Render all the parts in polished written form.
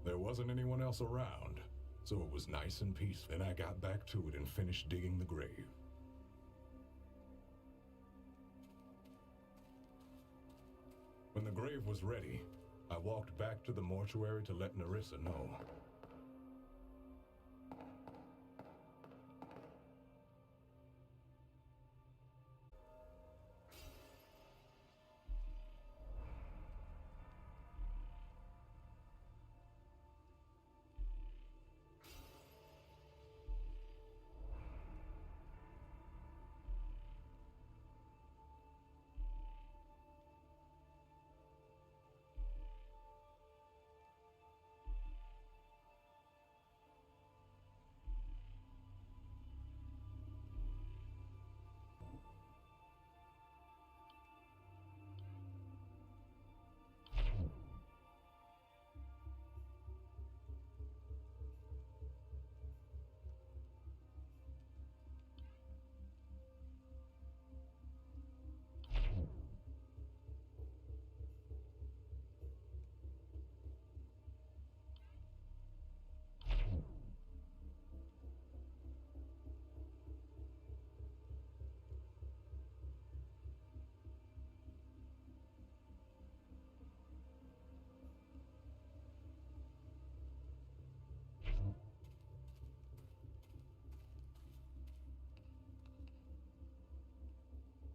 There wasn't anyone else around, so it was nice and peaceful. Then I got back to it and finished digging the grave. When the grave was ready, I walked back to the mortuary to let Nerissa know.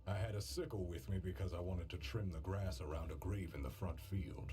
I had a sickle with me because I wanted to trim the grass around a grave in the front field.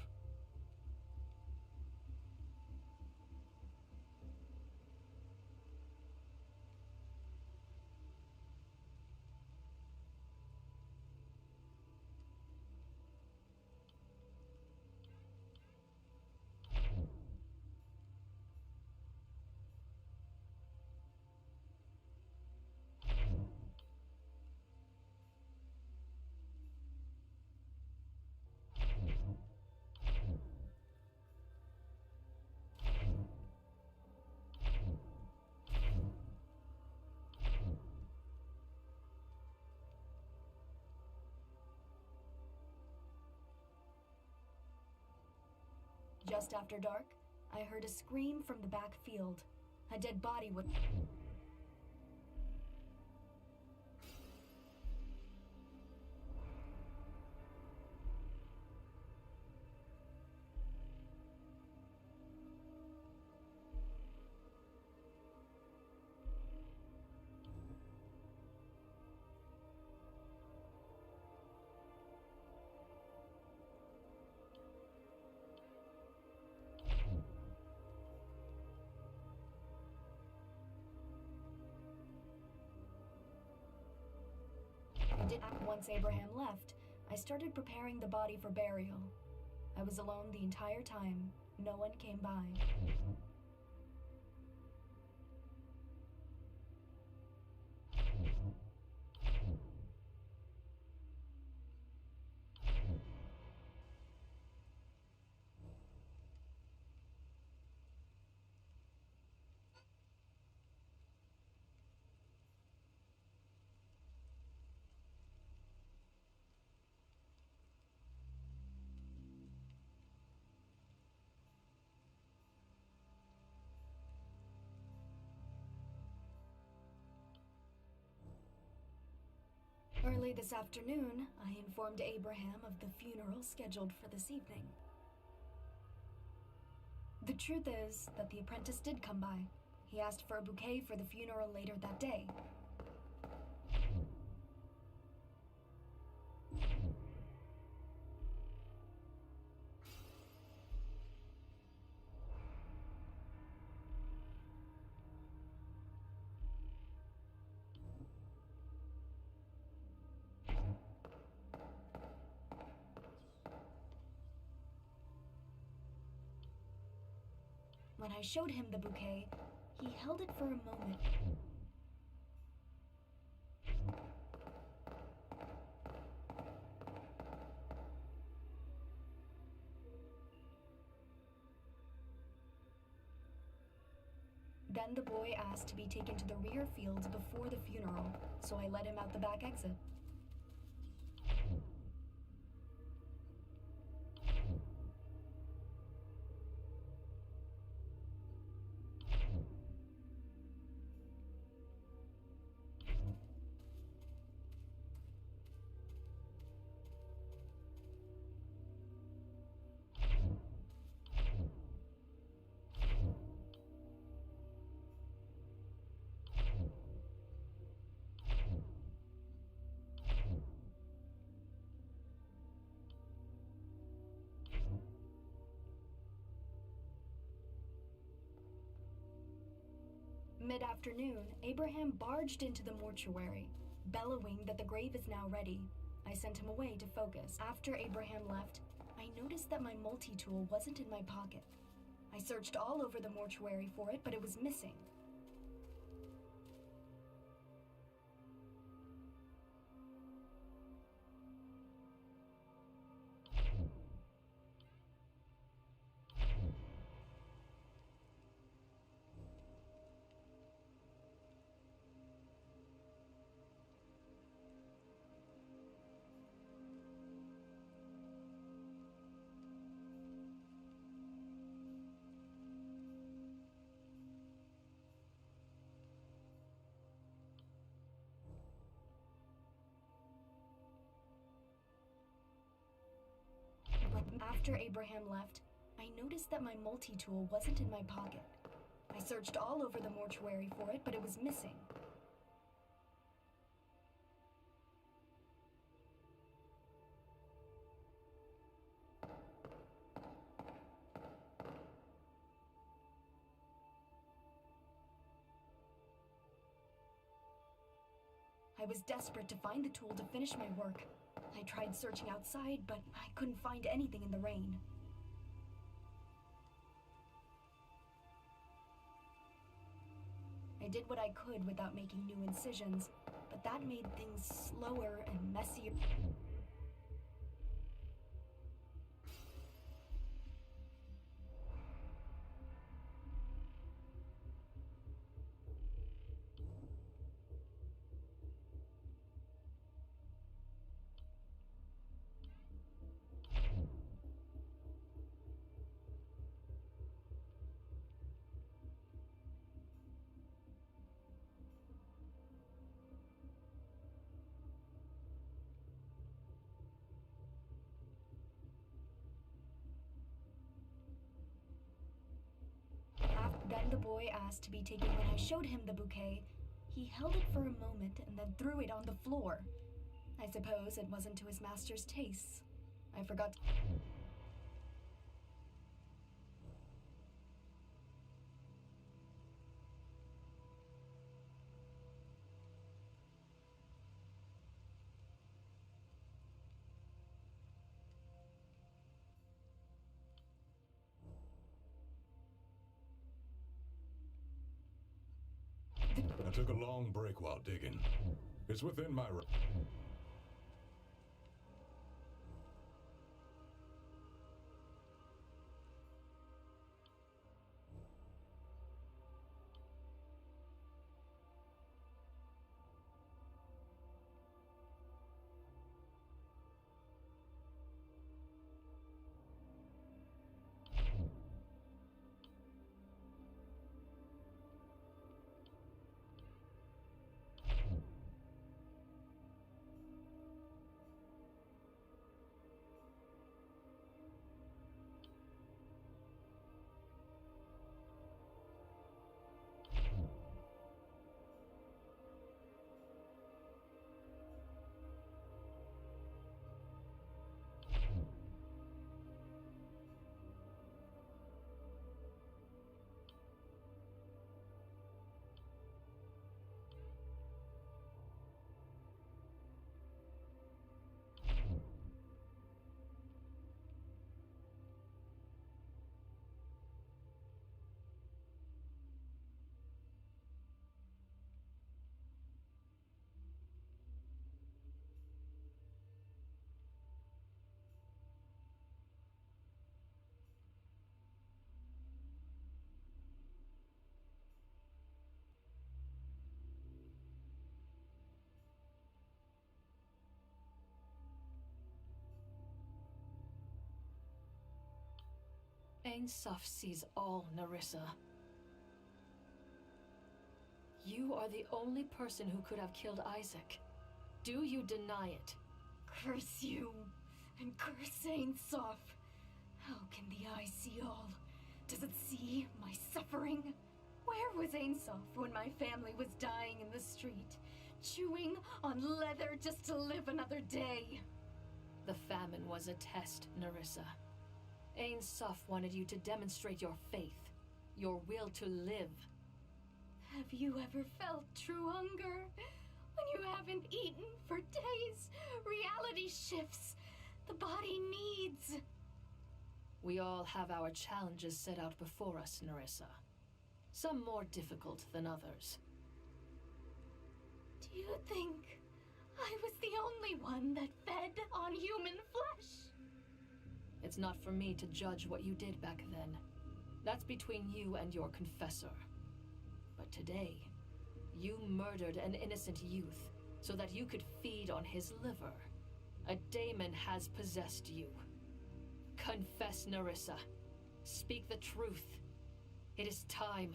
Just after dark, I heard a scream from the back field. A dead body would... Once Abraham left, I started preparing the body for burial. I was alone the entire time. No one came by. Early this afternoon, I informed Abraham of the funeral scheduled for this evening. The truth is that the apprentice did come by. He asked for a bouquet for the funeral later that day. When I showed him the bouquet, he held it for a moment. Then the boy asked to be taken to the rear fields before the funeral, so I led him out the back exit. Mid-afternoon, Abraham barged into the mortuary, bellowing that the grave is now ready. I sent him away to focus. After Abraham left, I noticed that my multi-tool wasn't in my pocket. I searched all over the mortuary for it, but it was missing. After Abraham left, I noticed that my multi-tool wasn't in my pocket. I searched all over the mortuary for it, but it was missing. I was desperate to find the tool to finish my work. I tried searching outside, but I couldn't find anything in the rain. I did what I could without making new incisions, but that made things slower and messier. Then the boy asked to be taken. When I showed him the bouquet, he held it for a moment and then threw it on the floor. I suppose it wasn't to his master's tastes. I forgot to... I took a long break while digging. It's within my... Ain Soph sees all, Nerissa. You are the only person who could have killed Isaac. Do you deny it? Curse you, and curse Ain Soph. How can the eye see all? Does it see my suffering? Where was Ain Soph when my family was dying in the street, chewing on leather just to live another day? The famine was a test, Nerissa. Ain Soph wanted you to demonstrate your faith, your will to live. Have you ever felt true hunger? When you haven't eaten for days, reality shifts. The body needs. We all have our challenges set out before us, Nerissa. Some more difficult than others. Do you think I was the only one that fed on human flesh? It's not for me to judge what you did back then. That's between you and your confessor. But today, you murdered an innocent youth so that you could feed on his liver. A daemon has possessed you. Confess, Nerissa. Speak the truth. It is time.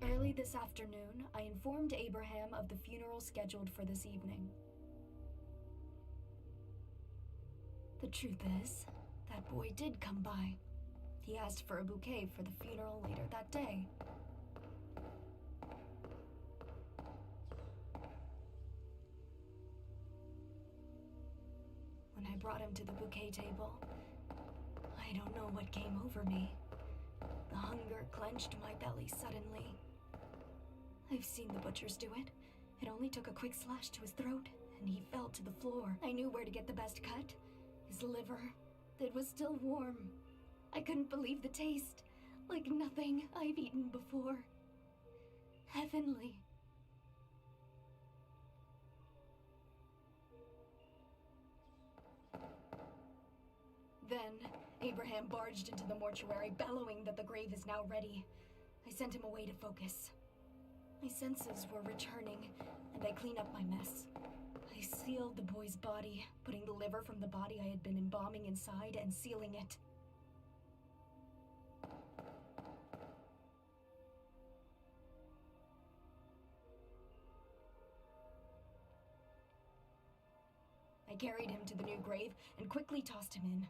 Early this afternoon, I informed Abraham of the funeral scheduled for this evening. The truth is, that boy did come by. He asked for a bouquet for the funeral later that day. When I brought him to the bouquet table, I don't know what came over me. The hunger clenched my belly suddenly. I've seen the butchers do it. It only took a quick slash to his throat, and he fell to the floor. I knew where to get the best cut. His liver. It was still warm. I couldn't believe the taste. Like nothing I've eaten before. Heavenly. Then, Abraham barged into the mortuary, bellowing that the grave is now ready. I sent him away to focus. My senses were returning, and I cleaned up my mess. I sealed the boy's body, putting the liver from the body I had been embalming inside and sealing it. I carried him to the new grave and quickly tossed him in.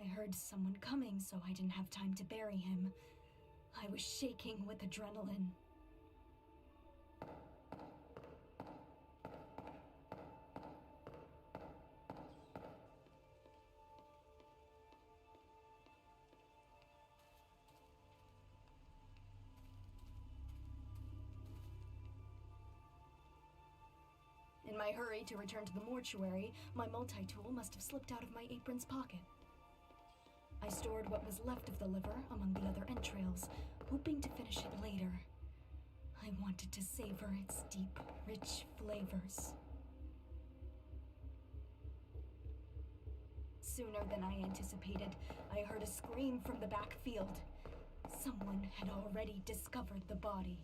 I heard someone coming, so I didn't have time to bury him. I was shaking with adrenaline. In my hurry to return to the mortuary, my multi-tool must have slipped out of my apron's pocket. I stored what was left of the liver among the other entrails, hoping to finish it later. I wanted to savor its deep, rich flavors. Sooner than I anticipated, I heard a scream from the backfield. Someone had already discovered the body.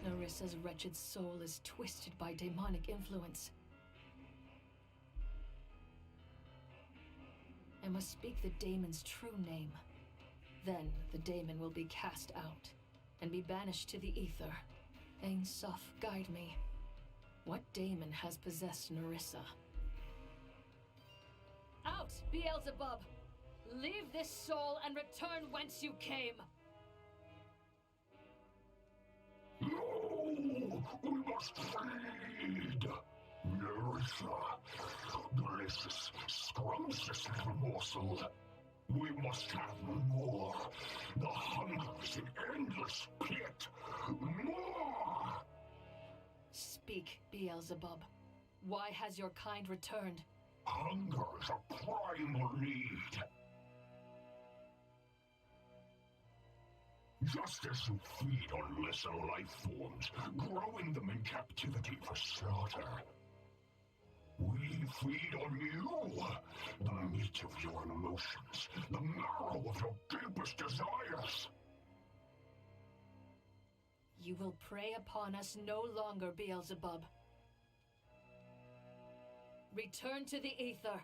Nerissa's wretched soul is twisted by demonic influence. I must speak the daemon's true name. Then the daemon will be cast out and be banished to the ether. Ain Soph, guide me. What daemon has possessed Nerissa? Out, Beelzebub! Leave this soul and return whence you came! No! We must feed! Nerissa! Delicious, scrumptious little morsel. We must have more. The hunger is an endless pit. More! Speak, Beelzebub. Why has your kind returned? Hunger is a primal need. Just as you feed on lesser life forms, growing them in captivity for slaughter, we feed on you, the meat of your emotions, the marrow of your deepest desires. You will prey upon us no longer, Beelzebub. Return to the ether,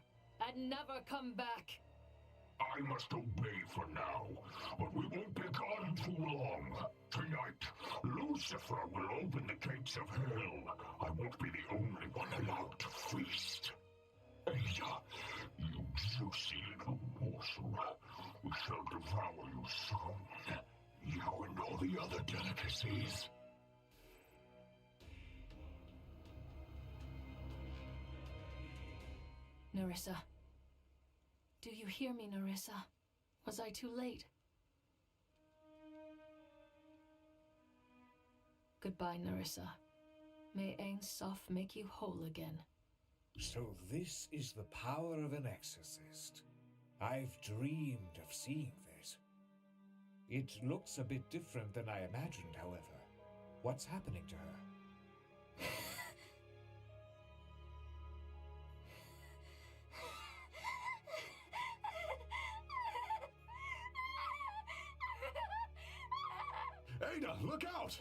and never come back. I must obey for now, but we won't be gone too long. Tonight, Lucifer will open the gates of hell. I won't be the only one allowed to feast. Ada, you juicy devour you soon. You and all the other delicacies. Nerissa. Do you hear me, Nerissa? Was I too late? Goodbye, Nerissa. May Ain Soph make you whole again. So this is the power of an exorcist. I've dreamed of seeing this. It looks a bit different than I imagined, however. What's happening to her? Ada, look out!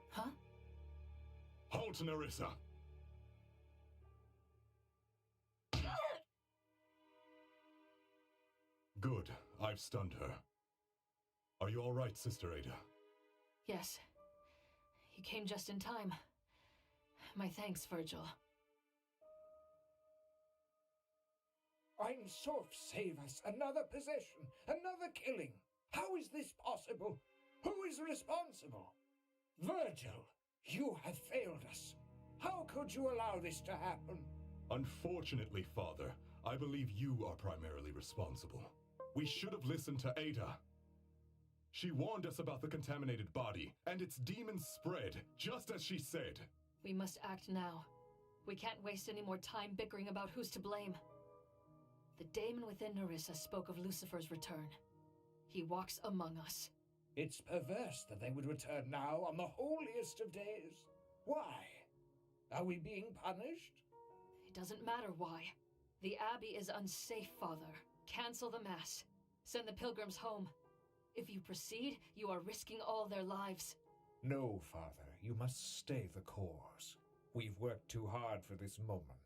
Huh? Halt, Nerissa! Good. I've stunned her. Are you all right, Sister Ada? Yes. You came just in time. My thanks, Virgil. Ain Soph, save us! Another possession! Another killing! How is this possible? Who is responsible? Virgil, you have failed us. How could you allow this to happen? Unfortunately, Father, I believe you are primarily responsible. We should have listened to Ada. She warned us about the contaminated body, and its demons spread, just as she said. We must act now. We can't waste any more time bickering about who's to blame. The daemon within Nerissa spoke of Lucifer's return. He walks among us. It's perverse that they would return now on the holiest of days. Why? Are we being punished? It doesn't matter why. The Abbey is unsafe, Father. Cancel the Mass. Send the pilgrims home. If you proceed, you are risking all their lives. No, Father. You must stay the course. We've worked too hard for this moment.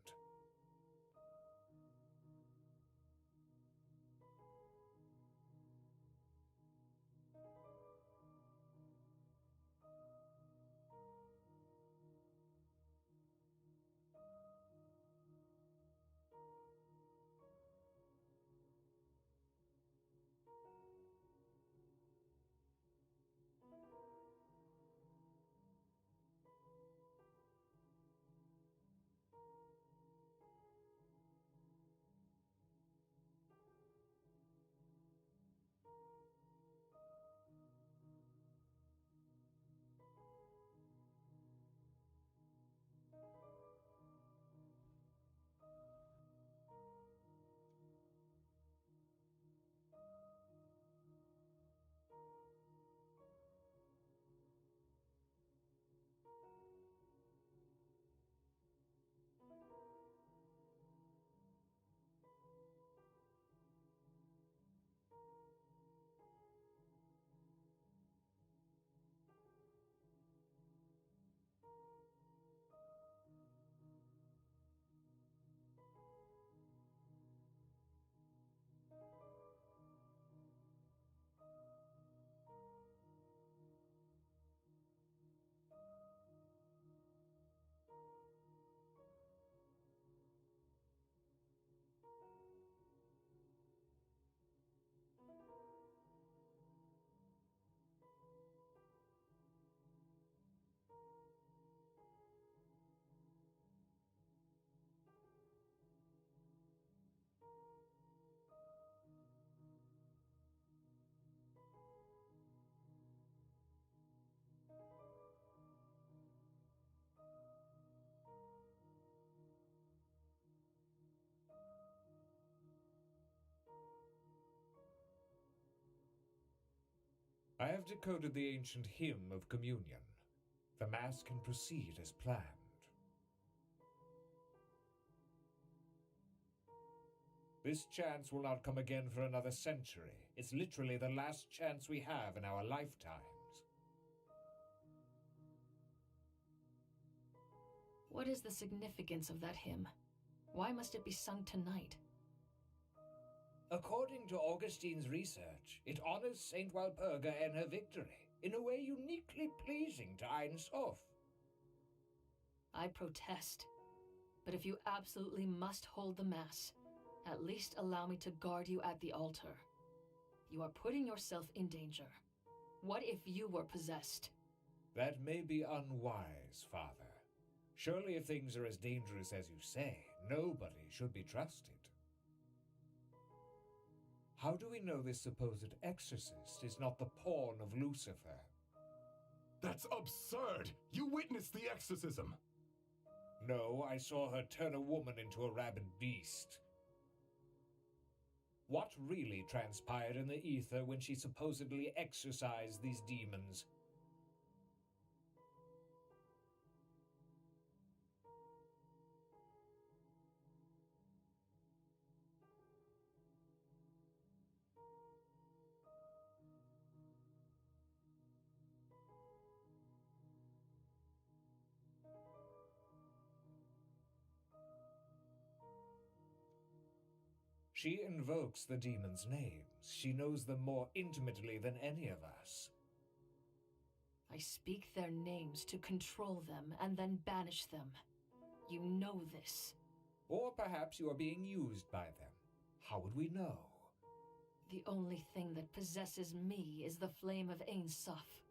I have decoded the ancient hymn of communion. The Mass can proceed as planned. This chance will not come again for another century. It's literally the last chance we have in our lifetimes. What is the significance of that hymn? Why must it be sung tonight? According to Augustine's research, it honors Saint Walpurga and her victory, in a way uniquely pleasing to Ain Soph. I protest. But if you absolutely must hold the Mass, at least allow me to guard you at the altar. You are putting yourself in danger. What if you were possessed? That may be unwise, Father. Surely if things are as dangerous as you say, nobody should be trusted. How do we know this supposed exorcist is not the pawn of Lucifer? That's absurd! You witnessed the exorcism! No, I saw her turn a woman into a rabid beast. What really transpired in the ether when she supposedly exorcised these demons? She invokes the demons' names. She knows them more intimately than any of us. I speak their names to control them and then banish them. You know this. Or perhaps you are being used by them. How would we know? The only thing that possesses me is the flame of Ain Soph.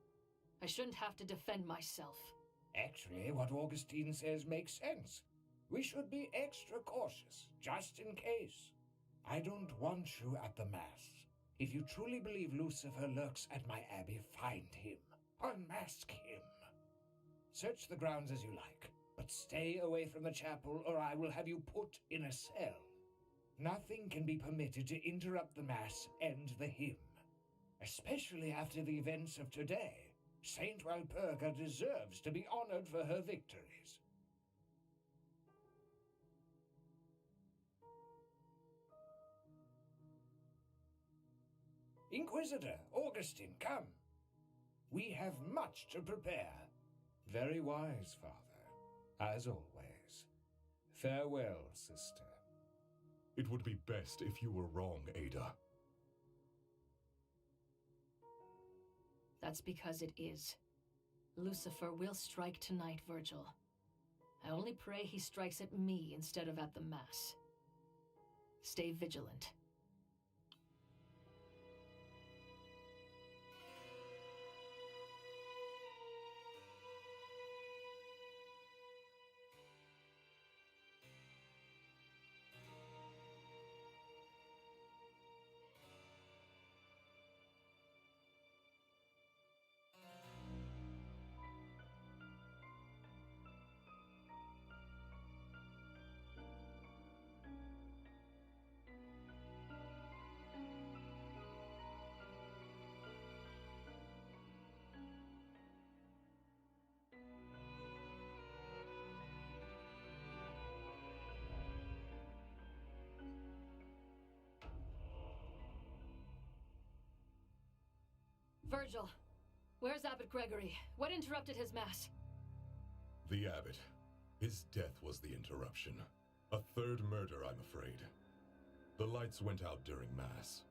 I shouldn't have to defend myself. Actually, what Augustine says makes sense. We should be extra cautious, just in case. I don't want you at the Mass. If you truly believe Lucifer lurks at my abbey, find him. Unmask him. Search the grounds as you like, but stay away from the chapel or I will have you put in a cell. Nothing can be permitted to interrupt the Mass and the hymn. Especially after the events of today. Saint Walpurga deserves to be honored for her victories. Inquisitor, Augustine, come. We have much to prepare. Very wise, Father, as always. Farewell, sister. It would be best if you were wrong, Ada. That's because it is. Lucifer will strike tonight, Virgil. I only pray he strikes at me instead of at the Mass. Stay vigilant. Virgil, where's Abbot Gregory? What interrupted his Mass? The abbot. His death was the interruption. A third murder, I'm afraid. The lights went out during Mass.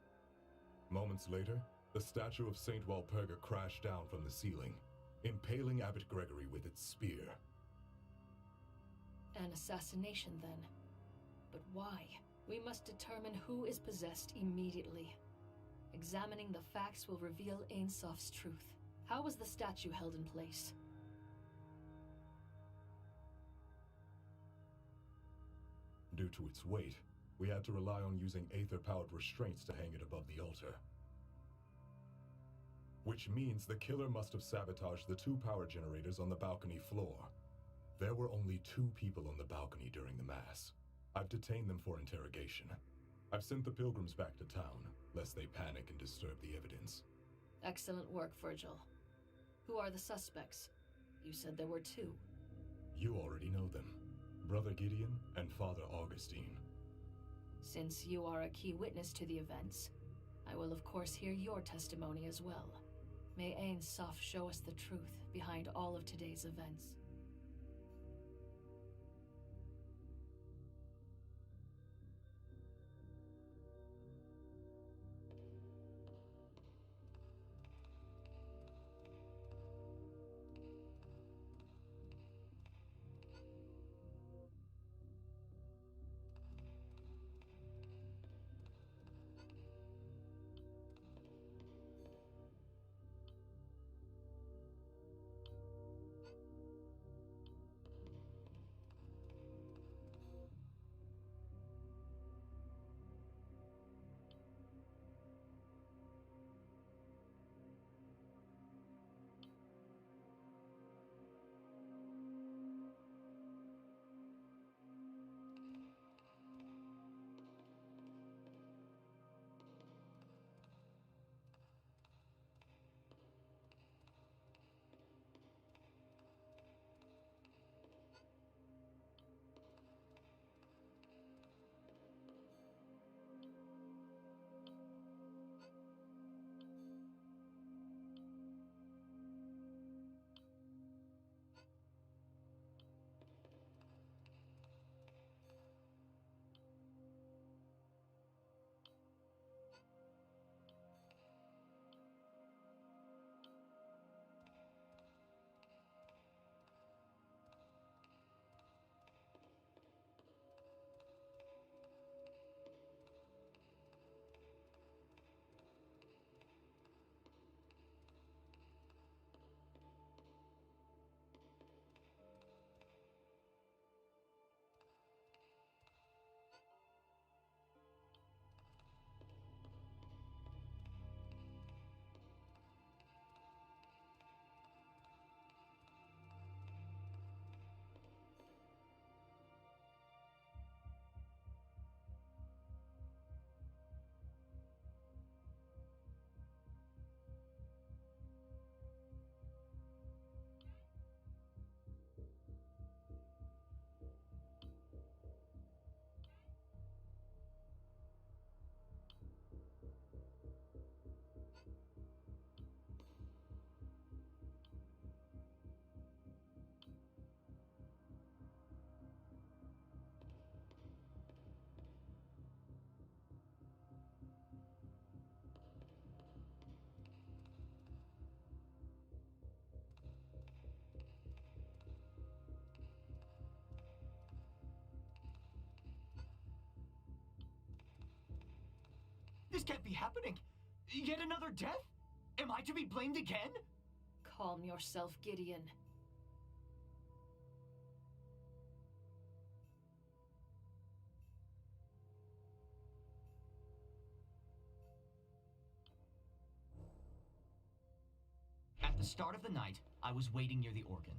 Moments later, the statue of Saint Walpurga crashed down from the ceiling, impaling Abbot Gregory with its spear. An assassination, then. But why? We must determine who is possessed immediately. Examining the facts will reveal Ain Soph's truth. How was the statue held in place? Due to its weight, we had to rely on using aether-powered restraints to hang it above the altar. Which means the killer must have sabotaged the 2 power generators on the balcony floor. There were only 2 people on the balcony during the Mass. I've detained them for interrogation. I've sent the pilgrims back to town, lest they panic and disturb the evidence. Excellent work, Virgil. Who are the suspects? You said there were 2. You already know them. Brother Gideon and Father Augustine. Since you are a key witness to the events, I will of course hear your testimony as well. May Ain Soph show us the truth behind all of today's events. This can't be happening. Yet another death? Am I to be blamed again? Calm yourself, Gideon. At the start of the night, I was waiting near the organ.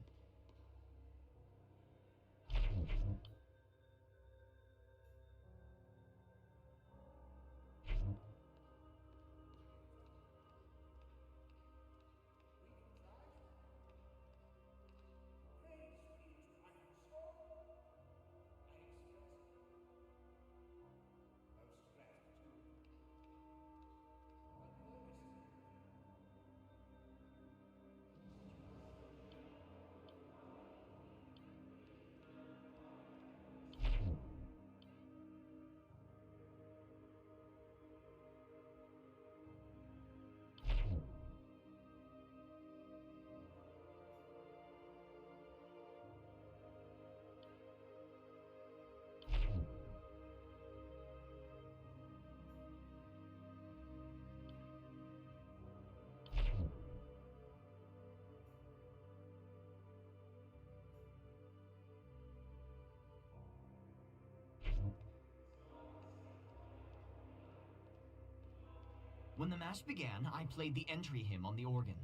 When the Mass began, I played the entry hymn on the organ.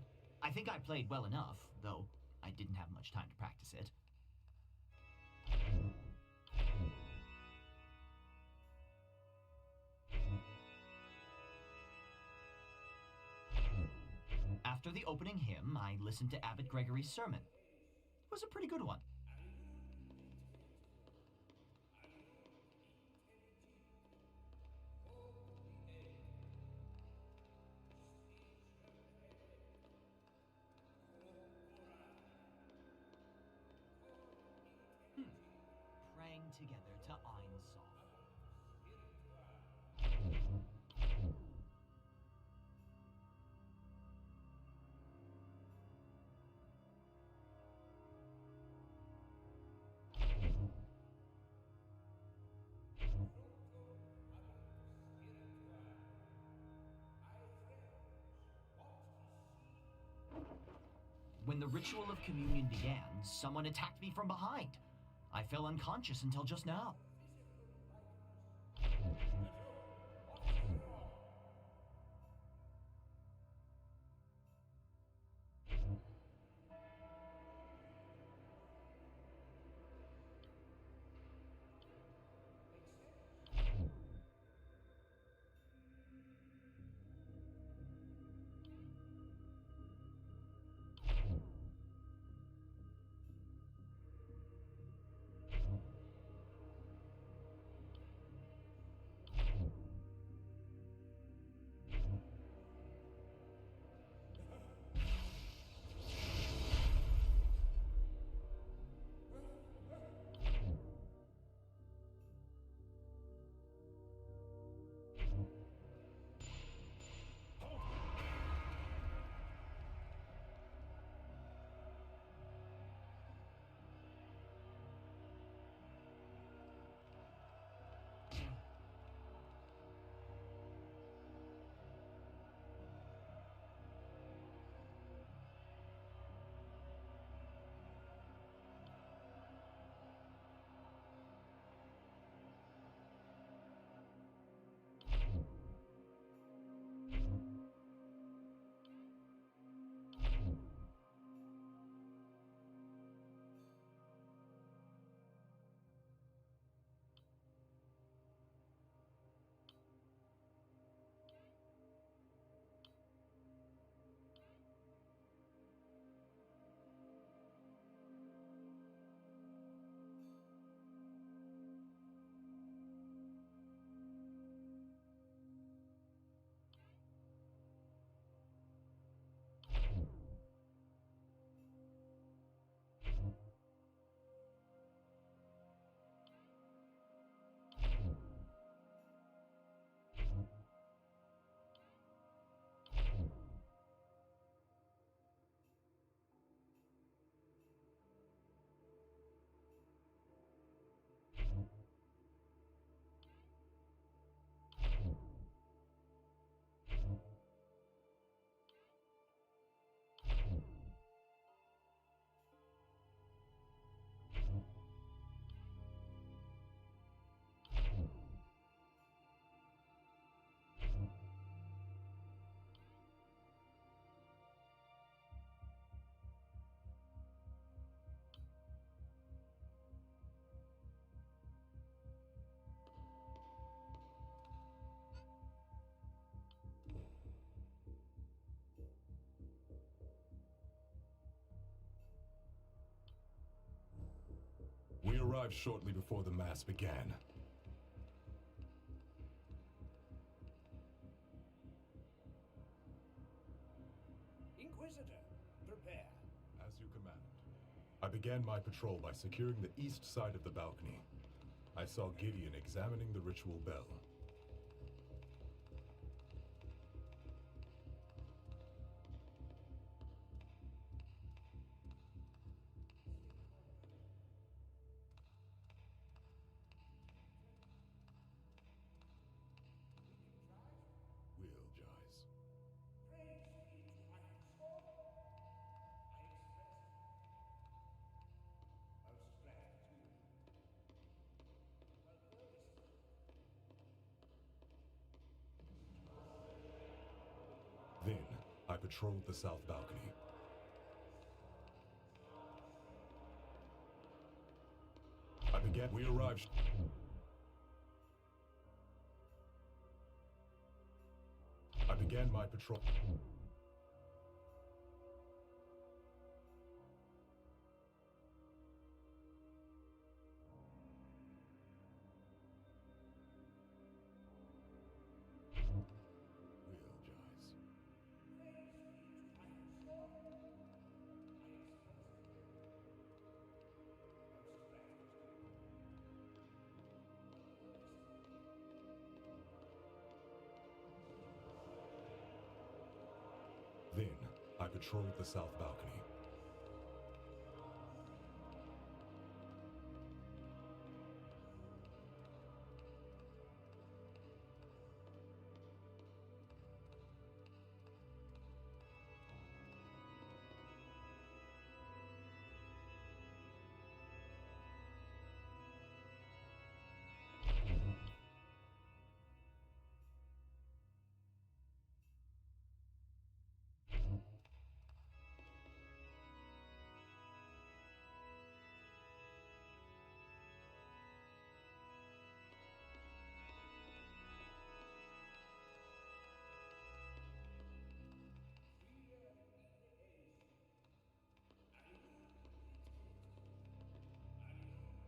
I think I played well enough, though I didn't have much time to practice it. After the opening hymn, I listened to Abbot Gregory's sermon. It was a pretty good one. Praying together to Ain Soph. When the ritual of communion began, someone attacked me from behind. I fell unconscious until just now. arrived shortly before the mass began. Inquisitor, prepare. As you commanded. I began my patrol by securing the east side of the balcony. I saw Gideon examining the ritual bell. Will, Jais. Then, I patrolled the south balcony. We arrived. I began my patrol. Will, Jais. Then, I patrolled the south balcony.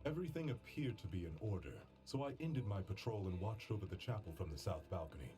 Everything appeared to be in order, so I ended my patrol and watched over the chapel from the south balcony.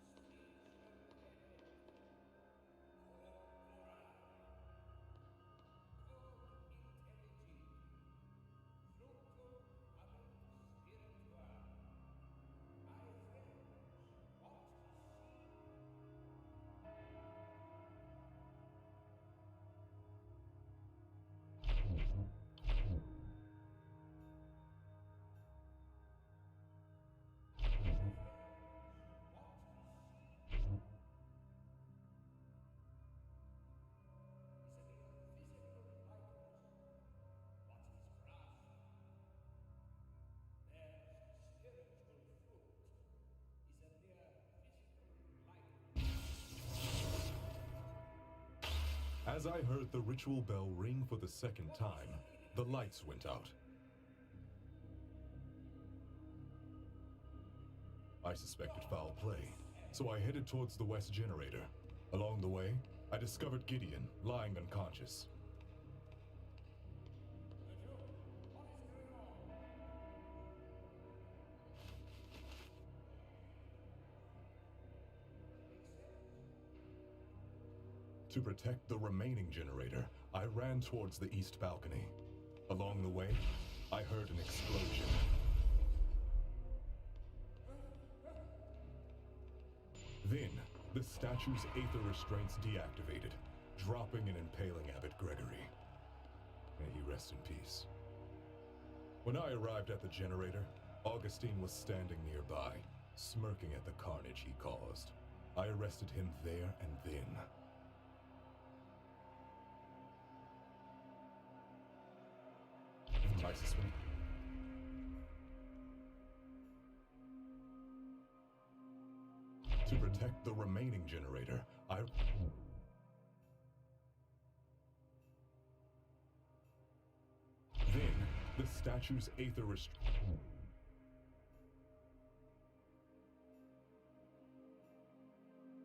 As I heard the ritual bell ring for the second time, the lights went out. I suspected foul play, so I headed towards the west generator. Along the way, I discovered Gideon lying unconscious. To protect the remaining generator, I ran towards the east balcony. Along the way, I heard an explosion. Then, the statue's aether restraints deactivated, dropping and impaling Abbot Gregory. May he rest in peace. When I arrived at the generator, Augustine was standing nearby, smirking at the carnage he caused. I arrested him there and then. I suspect. To protect the remaining generator, Then, the statue's aether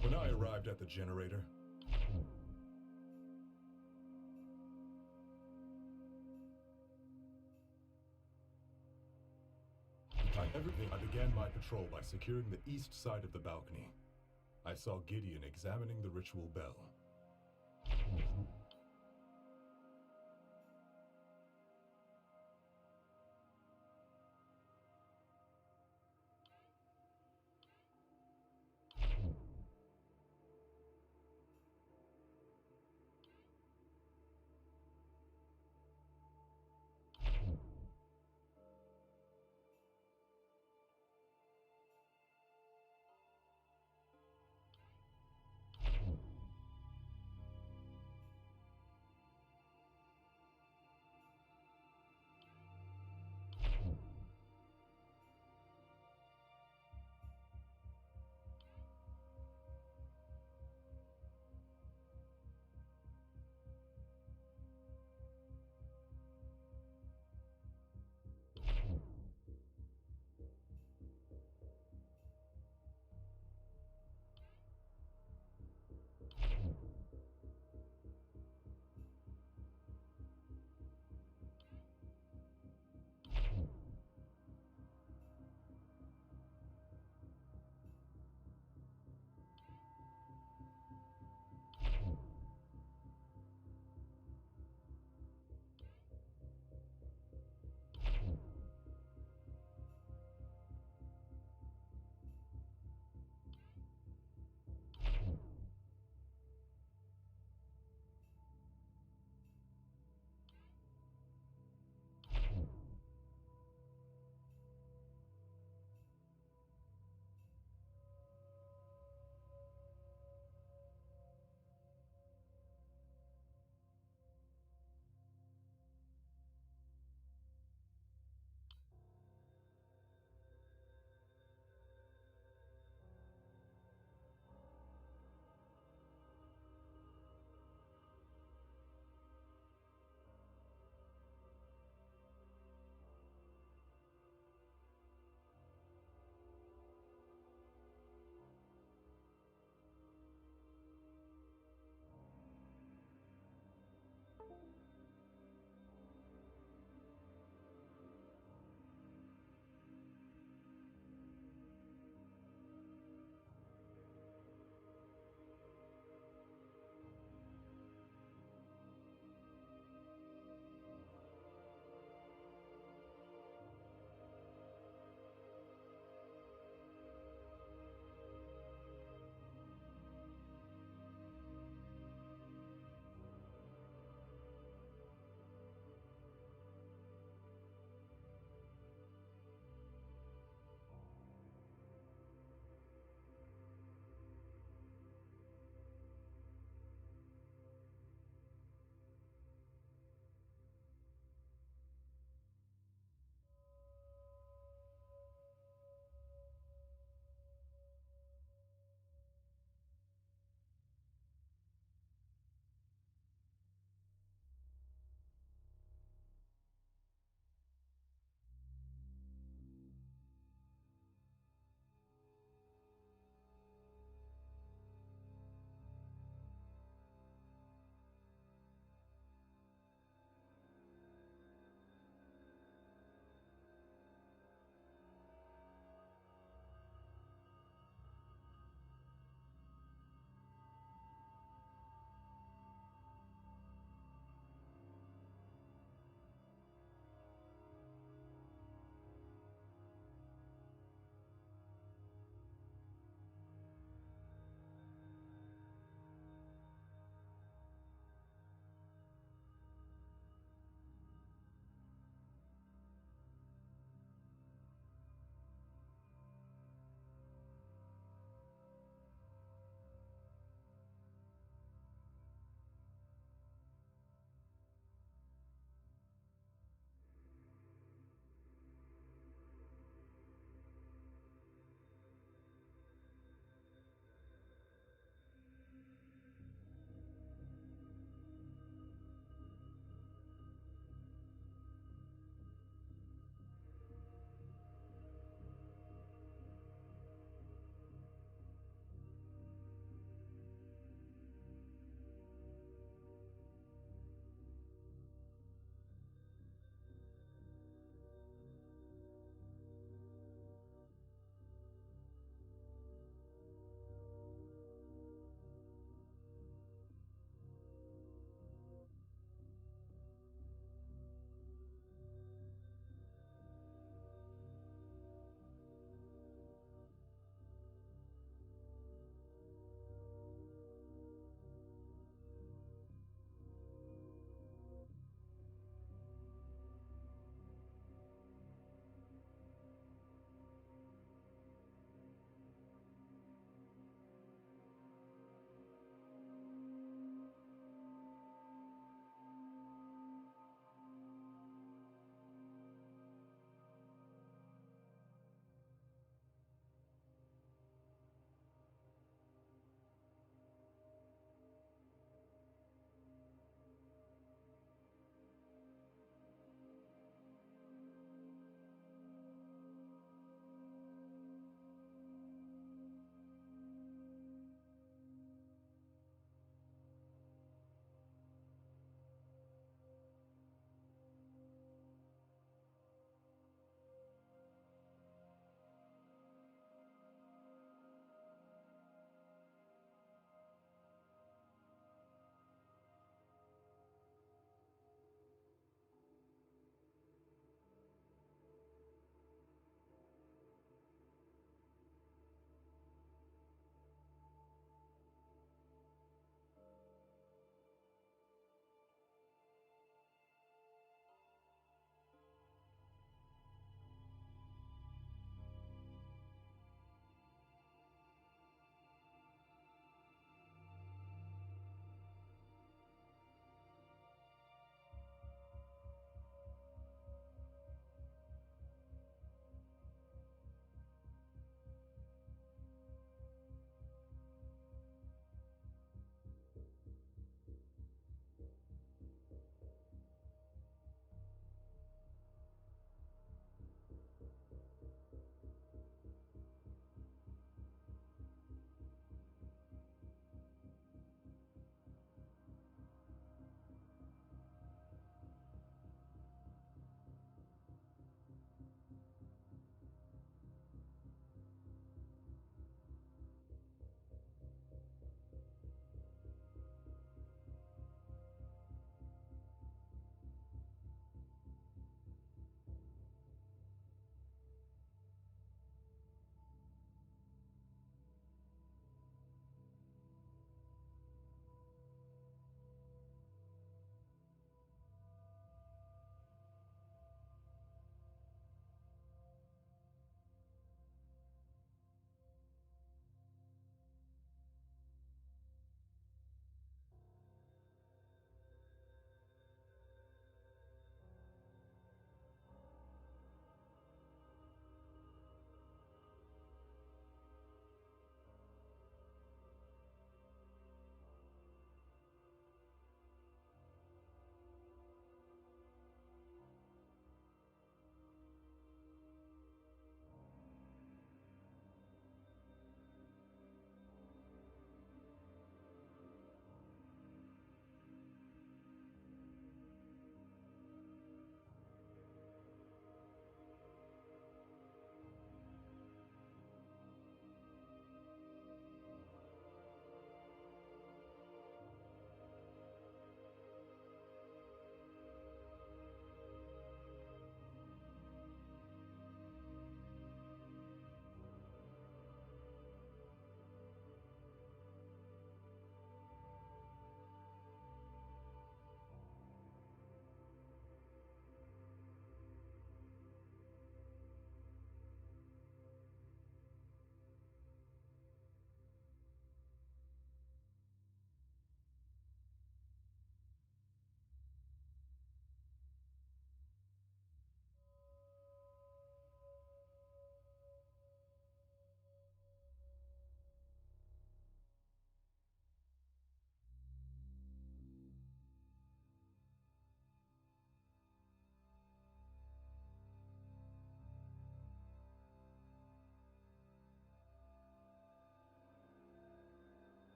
When I arrived at the generator, Everything. I began my patrol by securing the east side of the balcony. I saw Gideon examining the ritual bell.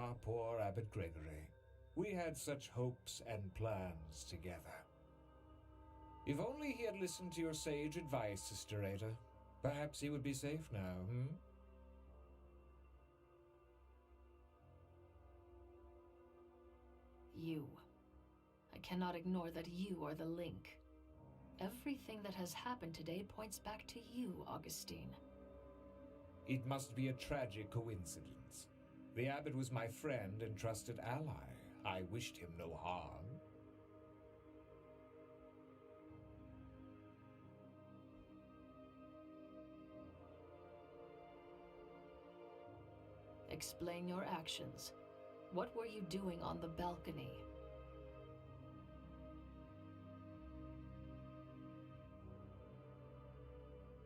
Ah, poor Abbot Gregory. We had such hopes and plans together. If only he had listened to your sage advice, Sister Ada. Perhaps he would be safe now, You. I cannot ignore that you are the link. Everything that has happened today points back to you, Augustine. It must be a tragic coincidence. The abbot was my friend and trusted ally. I wished him no harm. Explain your actions. What were you doing on the balcony?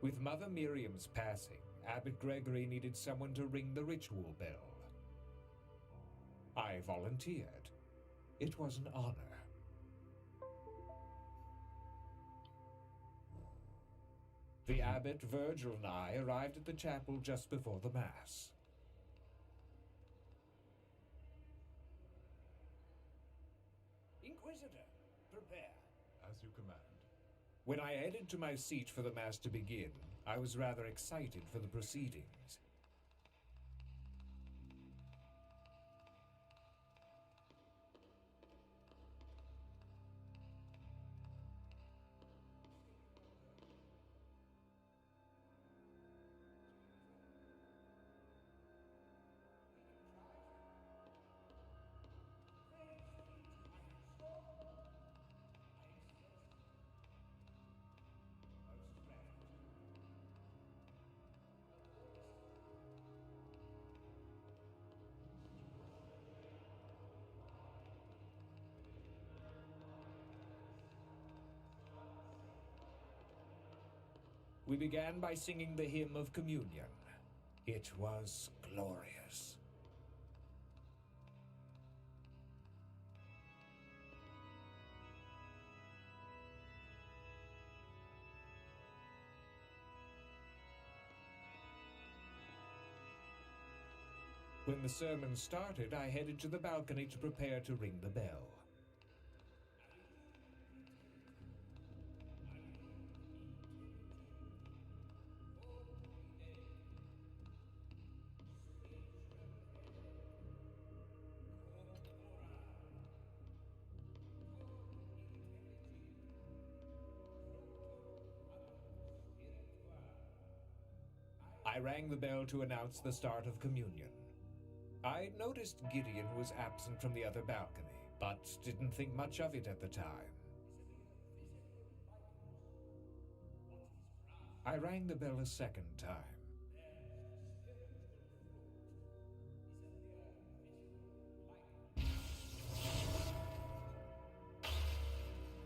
With Mother Miriam's passing, Abbot Gregory needed someone to ring the ritual bell. I volunteered. It was an honor. The abbot, Virgil, and I arrived at the chapel just before the Mass. Inquisitor, prepare. As you command. When I headed to my seat for the Mass to begin, I was rather excited for the proceedings. We began by singing the hymn of communion. It was glorious. When the sermon started, I headed to the balcony to prepare to ring the bell. I rang the bell to announce the start of communion. I noticed Gideon was absent from the other balcony, but didn't think much of it at the time. I rang the bell a second time.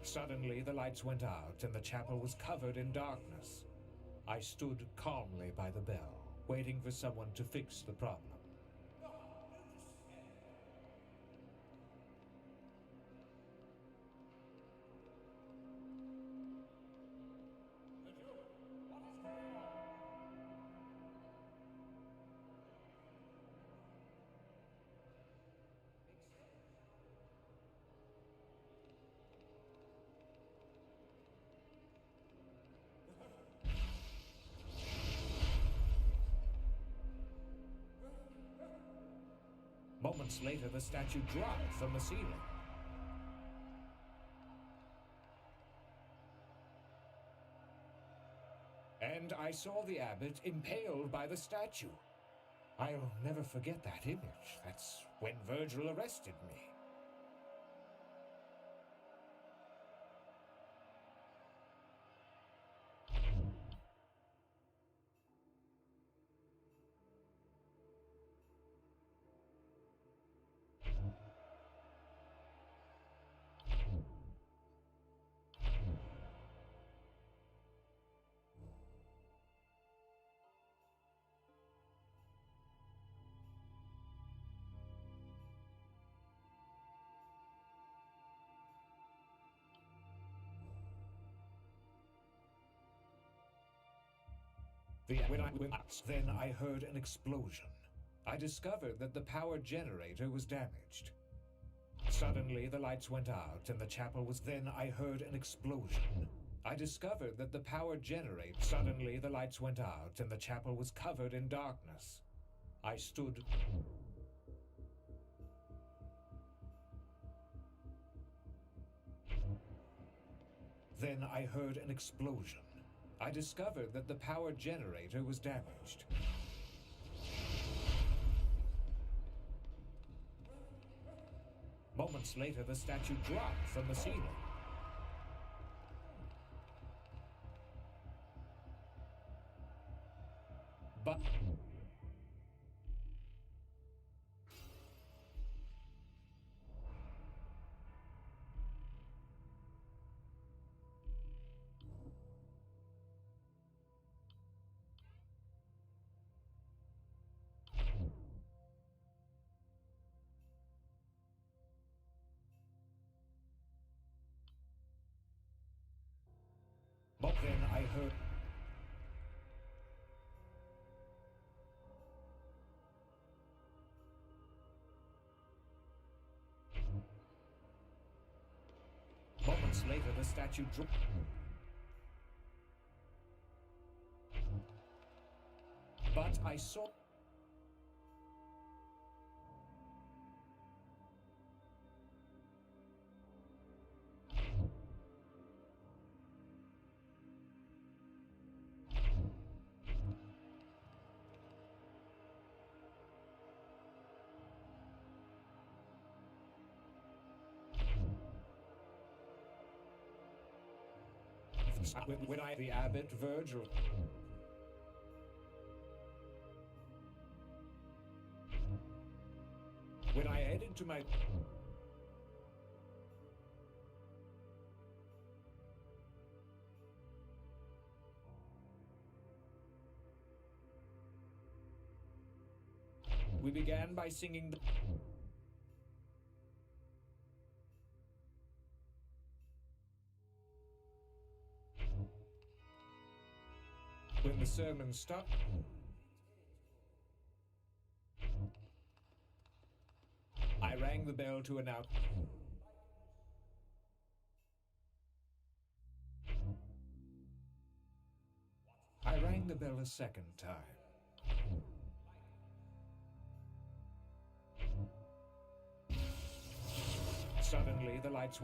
Suddenly, the lights went out and the chapel was covered in darkness. I stood calmly by the bell, waiting for someone to fix the problem. Moments later, the statue dropped from the ceiling. And I saw the abbot impaled by the statue. I'll never forget that image. That's when Virgil arrested me. Then I heard an explosion. I discovered that the power generator was damaged. Suddenly, the lights went out and the chapel was... Then I heard an explosion. I discovered that the power generator... Suddenly, the lights went out and the chapel was covered in darkness. I stood... Then I heard an explosion. I discovered that the power generator was damaged. Moments later, the statue dropped from the ceiling. But... then I heard... Moments later, the statue dropped. But I saw... When I... The abbot Virgil... When I headed to my... We began by singing the... When the sermon stopped... I rang the bell to announce... I rang the bell a second time. Suddenly, the lights...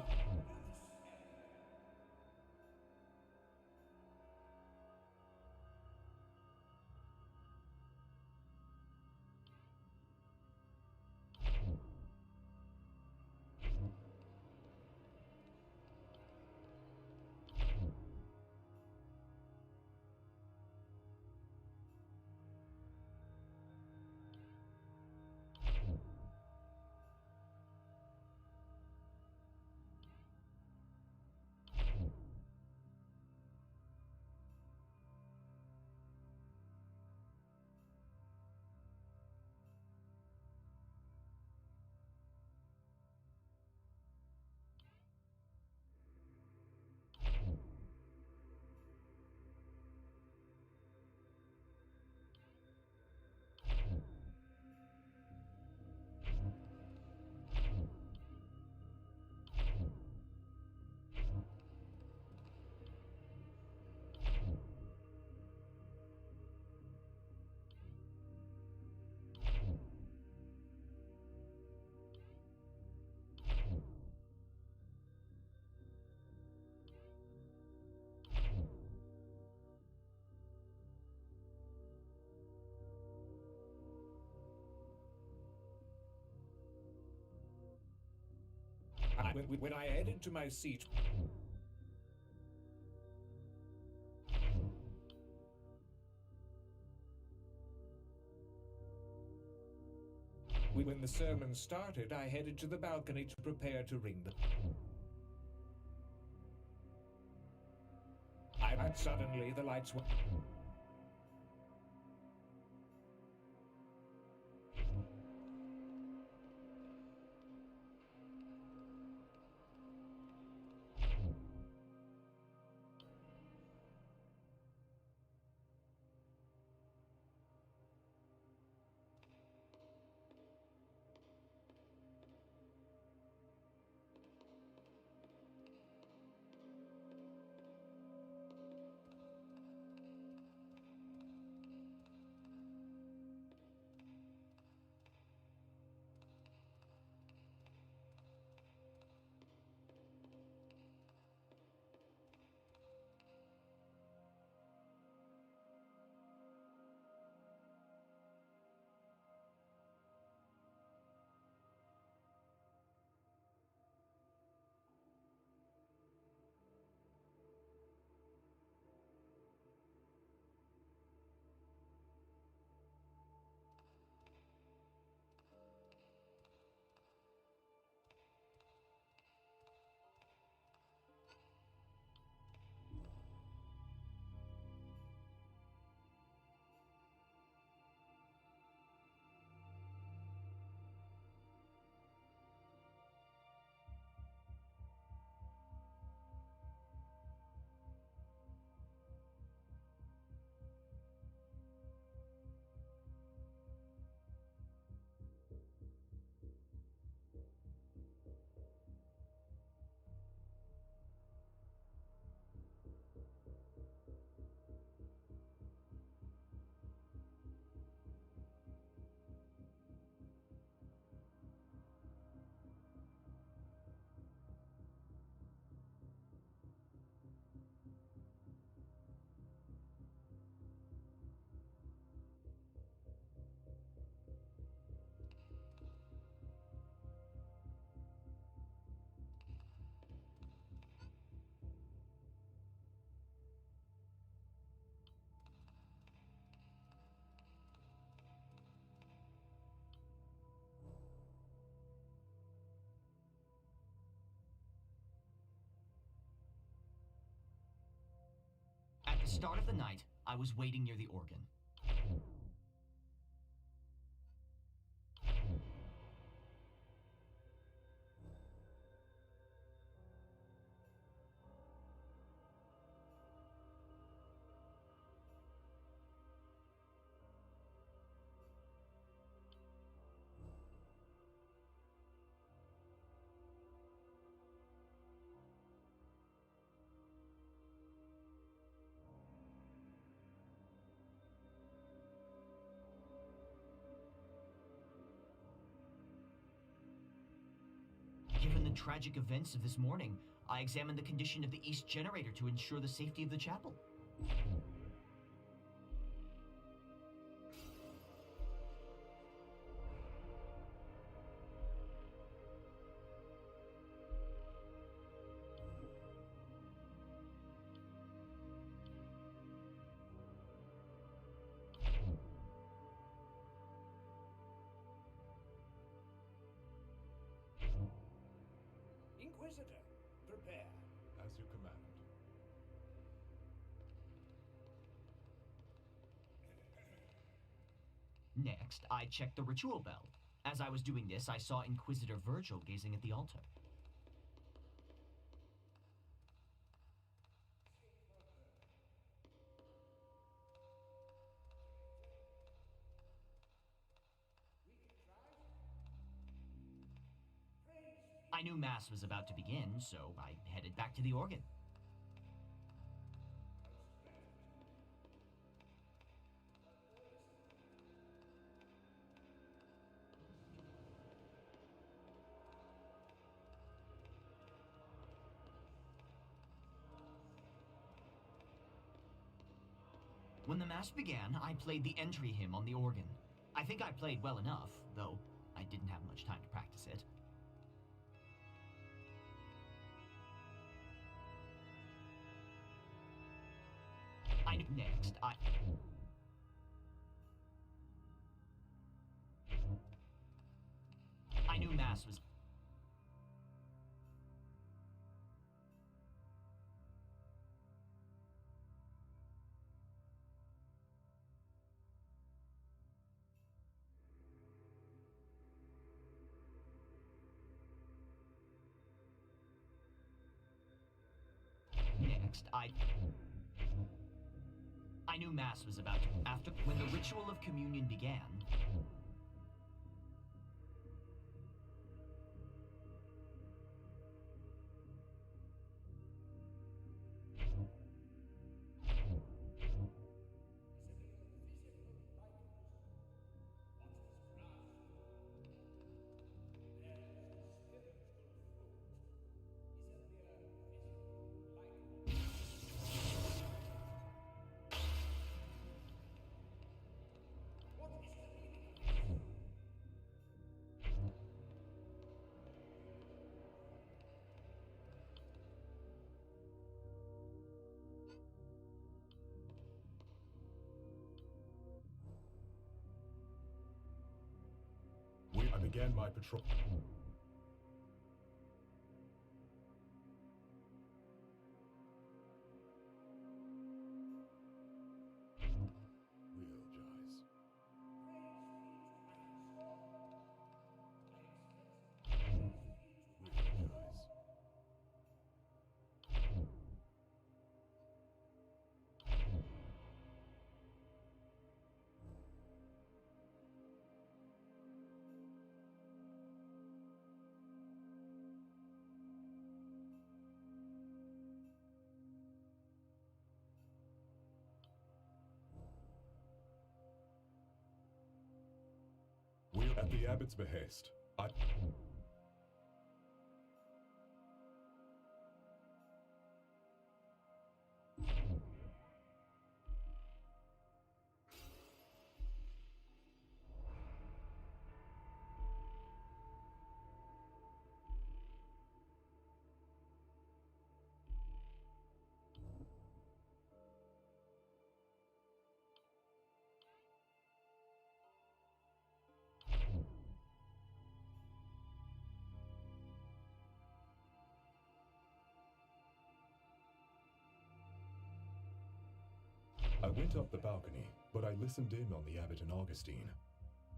When I headed to my seat... When the sermon started, I headed to the balcony to prepare to ring the... Suddenly, the lights went... start of the night, I was waiting near the organ. Given the tragic events of this morning, I examined the condition of the east generator to ensure the safety of the chapel. Inquisitor, prepare. As you command. Next, I checked the ritual bell. As I was doing this, I saw Inquisitor Virgil gazing at the altar. I knew Mass was about to begin, so I headed back to the organ. When the Mass began, I played the entry hymn on the organ. I think I played well enough, though I didn't have much time to practice it. Next, I knew Mass was... Next, I knew Mass was about to... After... When the ritual of communion began... I began my patrol. At the abbot's behest, I... I went up the balcony, but I listened in on the abbot and Augustine.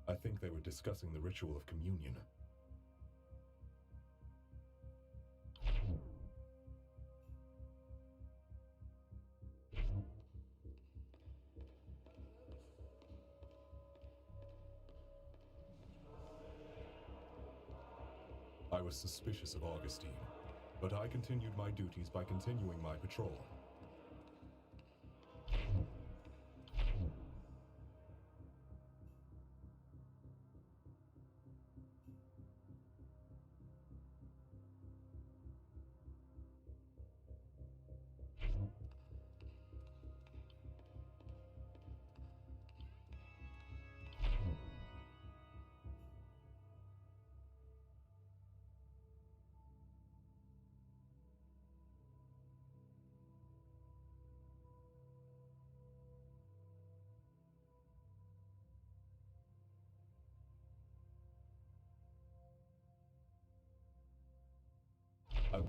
I think they were discussing the ritual of communion. I was suspicious of Augustine, but I continued my duties by continuing my patrol.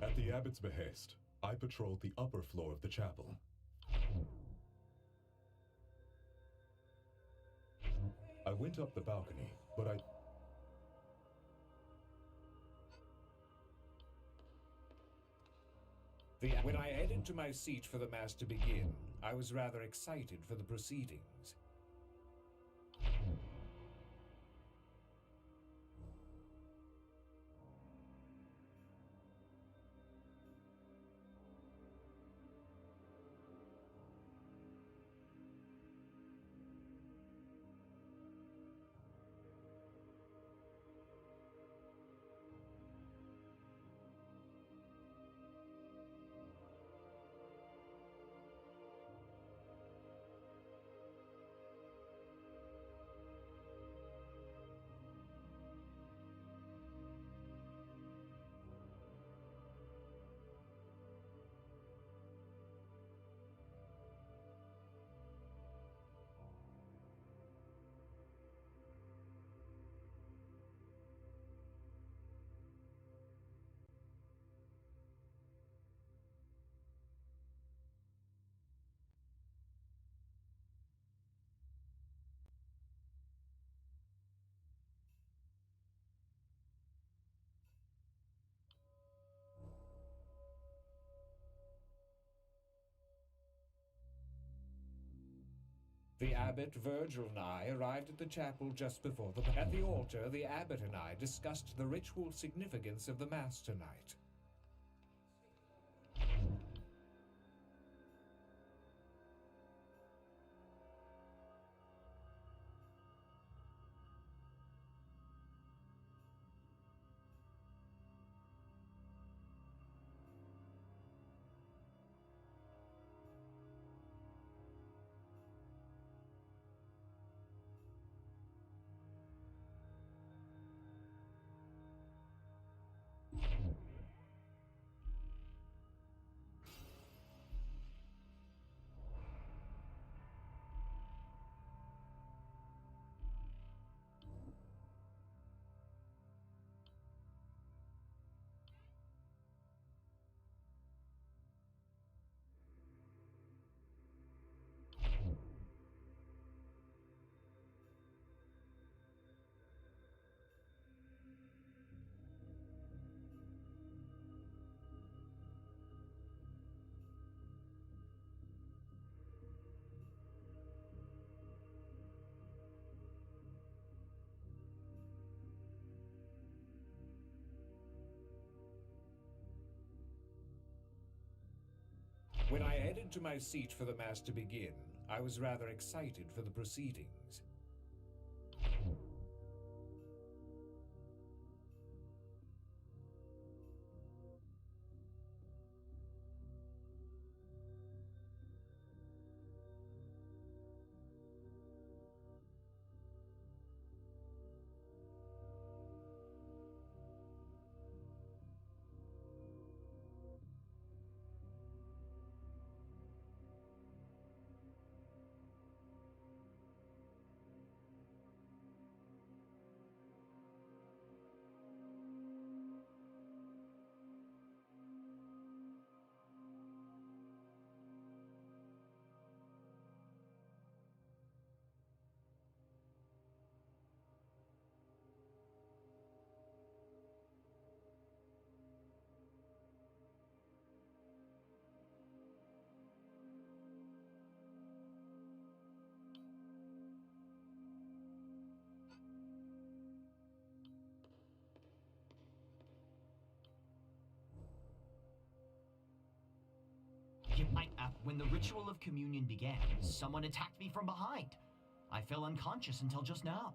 At the abbot's behest, I patrolled the upper floor of the chapel. I went up the balcony, but When I headed to my seat for the Mass to begin, I was rather excited for the proceedings. The abbot, Virgil, and I arrived at the chapel just before At the altar, the abbot and I discussed the ritual significance of the Mass tonight. When I headed to my seat for the Mass to begin, I was rather excited for the proceedings. ritual of communion began, someone attacked me from behind. I fell unconscious until just now.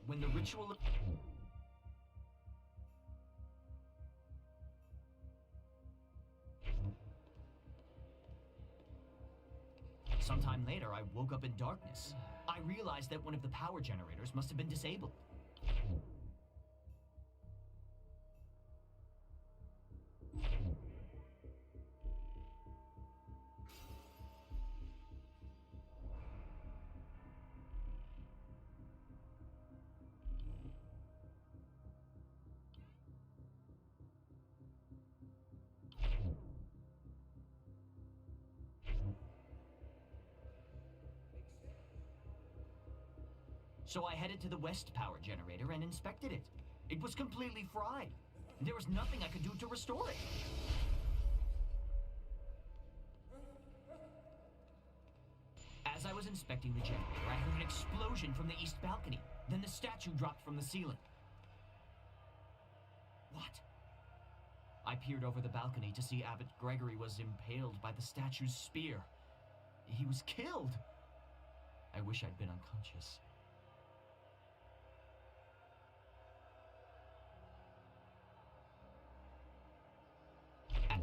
When the ritual of... Sometime later, I woke up in darkness. I realized that one of the power generators must have been disabled. So I headed to the west power generator and inspected it. It was completely fried. There was nothing I could do to restore it. As I was inspecting the generator, I heard an explosion from the east balcony. Then the statue dropped from the ceiling. What? I peered over the balcony to see Abbot Gregory was impaled by the statue's spear. He was killed. I wish I'd been unconscious.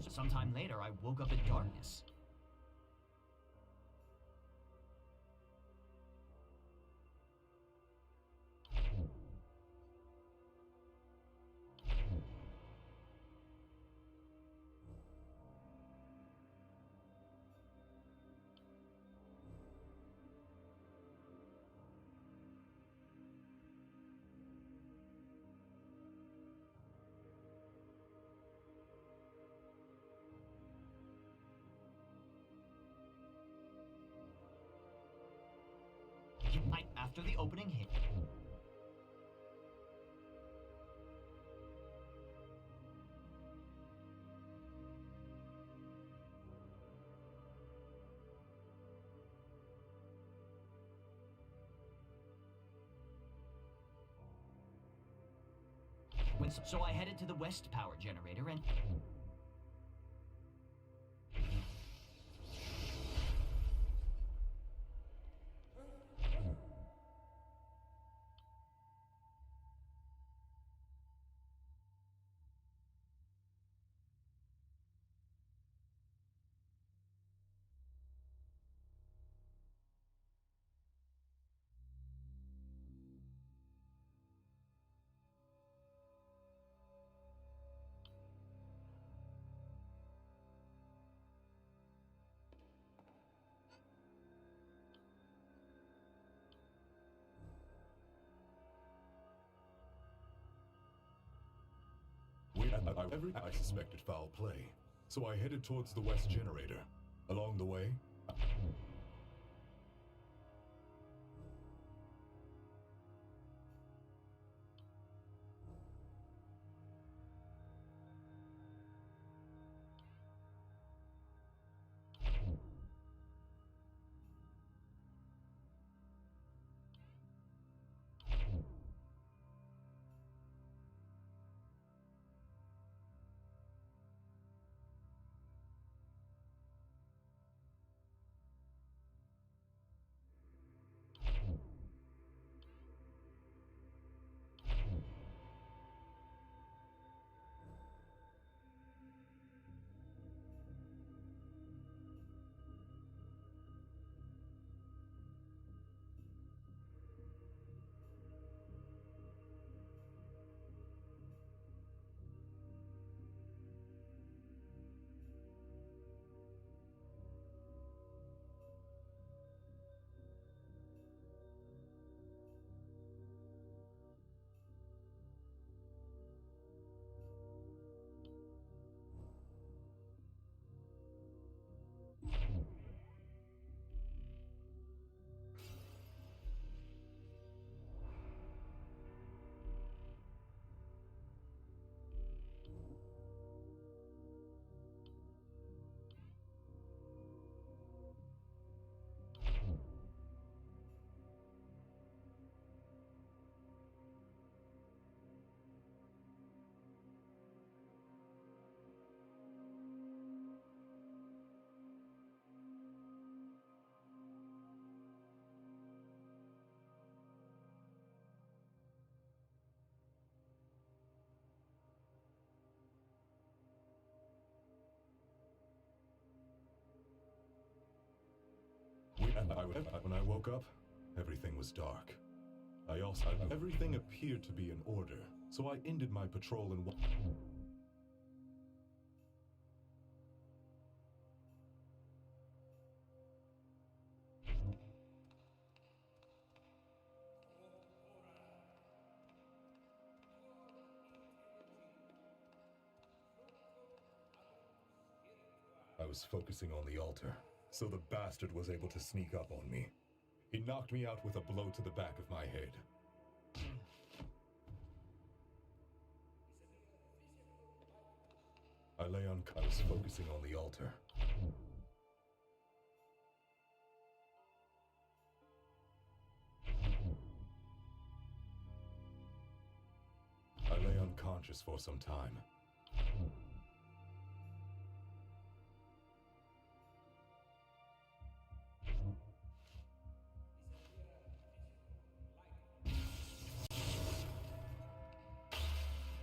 Sometime later, I woke up in darkness. After the opening hit. So I headed to the west power generator and... I suspected foul play, so I headed towards the west generator. Along the way, When I woke up, everything was dark. Everything appeared to be in order, so I ended my patrol and I was focusing on the altar, so the bastard was able to sneak up on me. He knocked me out with a blow to the back of my head. I was focusing on the altar. I lay unconscious for some time.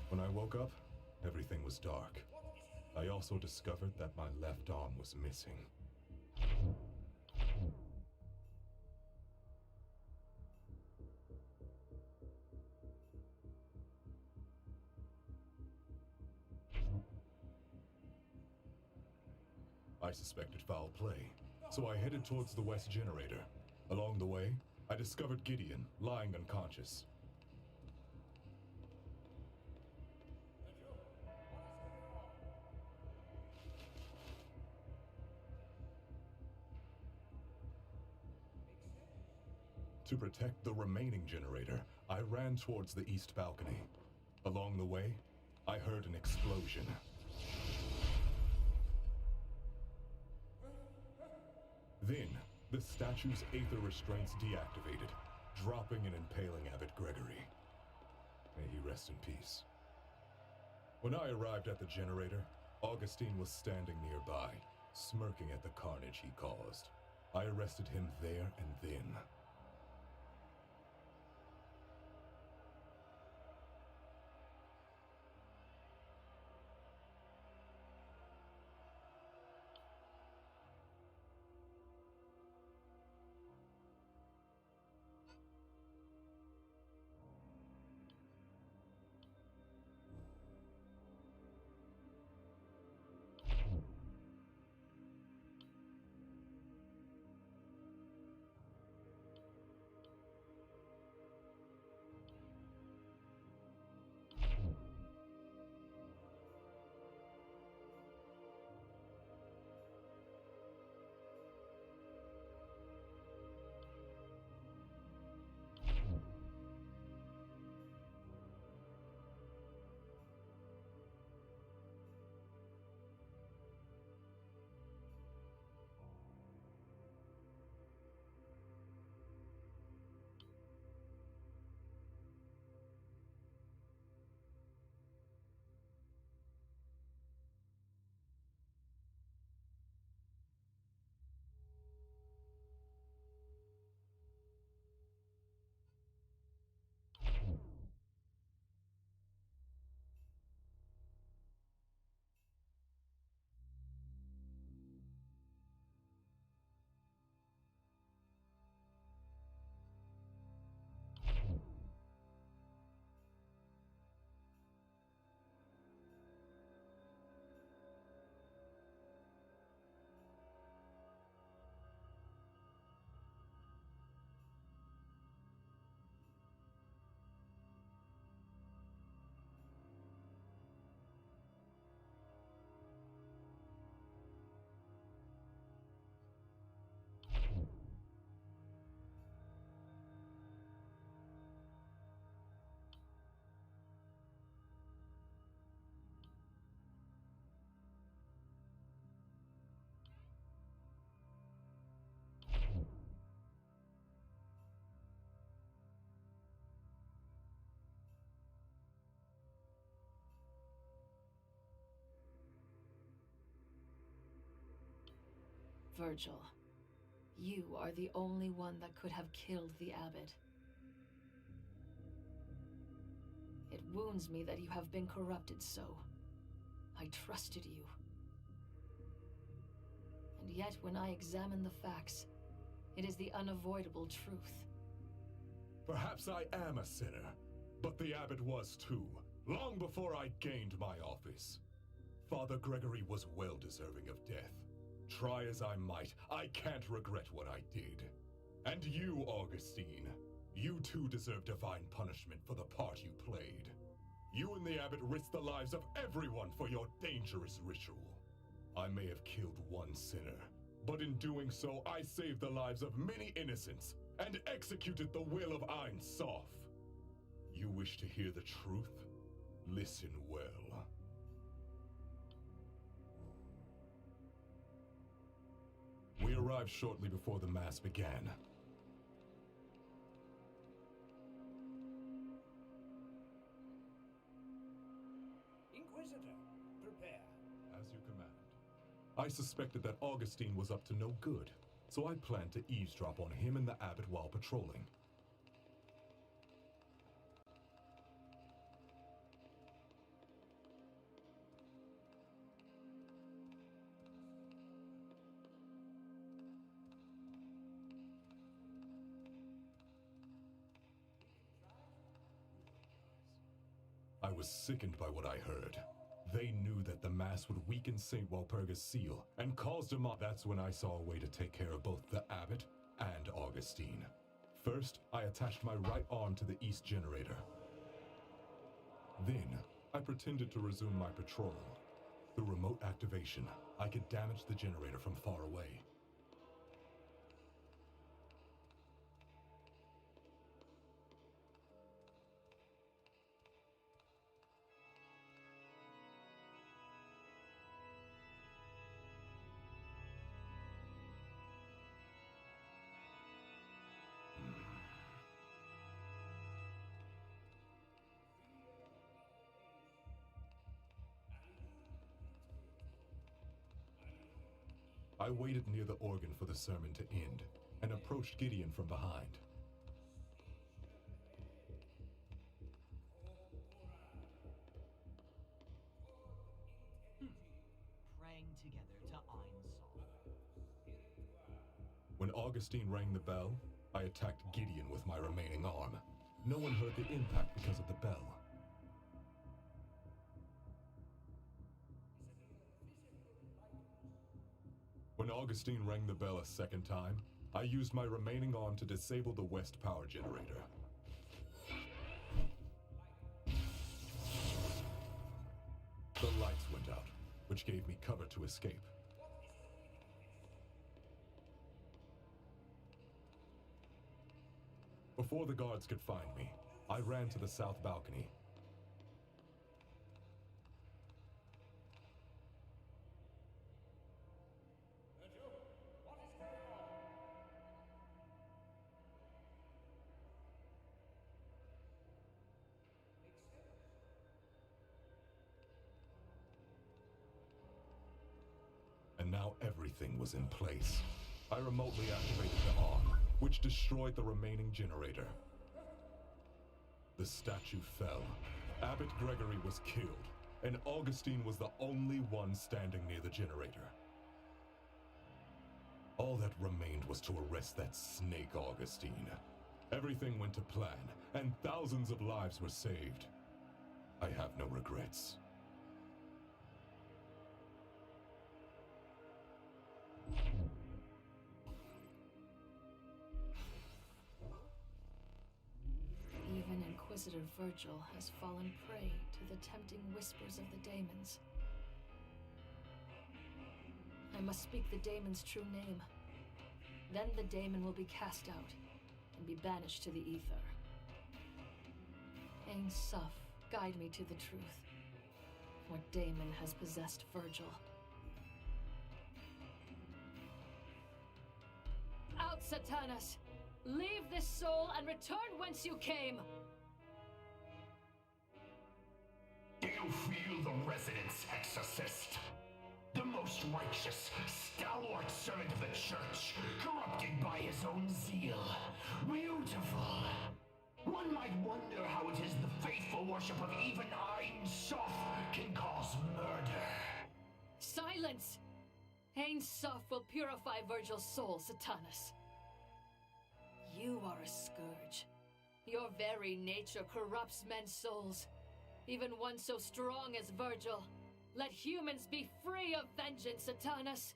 When I woke up, everything was dark. I also discovered that my left arm was missing. I suspected foul play, so I headed towards the west generator. Along the way, I discovered Gideon lying unconscious. To protect the remaining generator, I ran towards the east balcony. Along the way, I heard an explosion. Then, the statue's aether restraints deactivated, dropping and impaling Abbot Gregory. May he rest in peace. When I arrived at the generator, Augustine was standing nearby, smirking at the carnage he caused. I arrested him there and then. Virgil, you are the only one that could have killed the abbot. It wounds me that you have been corrupted so. I trusted you. And yet when I examine the facts, It is the unavoidable truth. Perhaps I am a sinner, but the abbot was too, long before I gained my office. Father Gregory was well deserving of death. Try as I might, I can't regret what I did. And you, Augustine, you too deserve divine punishment for the part you played. You and the abbot risked the lives of everyone for your dangerous ritual. I may have killed one sinner, but in doing so, I saved the lives of many innocents and executed the will of Ain Soph. You wish to hear the truth? Listen well. We arrived shortly before the Mass began. Inquisitor, prepare. As you command. I suspected that Augustine was up to no good, so I planned to eavesdrop on him and the abbot while patrolling. I was sickened by what I heard. They knew that the Mass would weaken St. Walpurga's seal and cause demolition. That's when I saw a way to take care of both the abbot and Augustine. First, I attached my right arm to the east generator. Then, I pretended to resume my patrol. Through remote activation, I could damage the generator from far away. I waited near the organ for the sermon to end, and approached Gideon from behind. Praying together to Ain Soph. When Augustine rang the bell, I attacked Gideon with my remaining arm. No one heard the impact because of the bell. When Augustine rang the bell a second time, I used my remaining arm to disable the west power generator. The lights went out, which gave me cover to escape. Before the guards could find me, I ran to the south balcony. And now everything was in place. I remotely activated the arm, which destroyed the remaining generator. The statue fell. Abbot Gregory was killed, and Augustine was the only one standing near the generator. All that remained was to arrest that snake Augustine. Everything went to plan, and thousands of lives were saved. I have no regrets. Even Inquisitor Virgil has fallen prey to the tempting whispers of the daemons. I must speak the daemon's true name. Then the daemon will be cast out and be banished to the ether. Ain Soph, guide me to the truth. What daemon has possessed Virgil? Out, Satanus! Leave this soul and return whence you came! Do you feel the residence exorcist? The most righteous, stalwart servant of the church, corrupted by his own zeal. Beautiful. One might wonder how it is the faithful worship of even Ain Soph can cause murder. Silence! Ain Soph will purify Virgil's soul, Satanus. You are a scourge. Your very nature corrupts men's souls. Even one so strong as Virgil. Let humans be free of vengeance, Saturnus.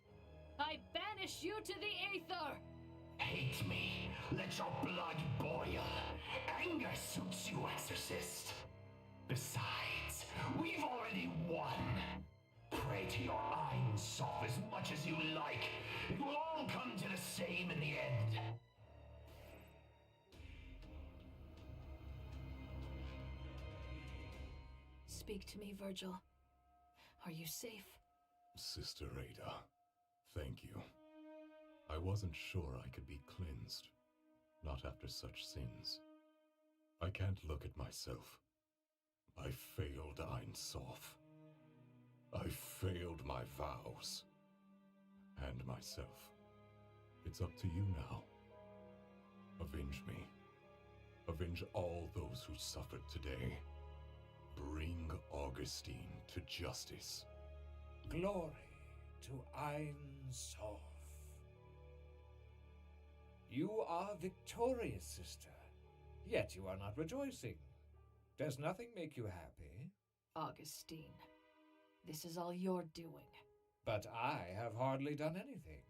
I banish you to the Aether! Hate me. Let your blood boil. Anger suits you, Exorcist. Besides, we've already won. Pray to your Ain Soph as much as you like. It will all come to the same in the end. Speak to me, Virgil. Are you safe? Sister Ada, thank you. I wasn't sure I could be cleansed. Not after such sins. I can't look at myself. I failed Ain Soph. I failed my vows. And myself. It's up to you now. Avenge me. Avenge all those who suffered today. Bring Augustine to justice. Glory to Ain Soph. You are victorious, sister. Yet you are not rejoicing. Does nothing make you happy? Augustine, this is all your doing. But I have hardly done anything.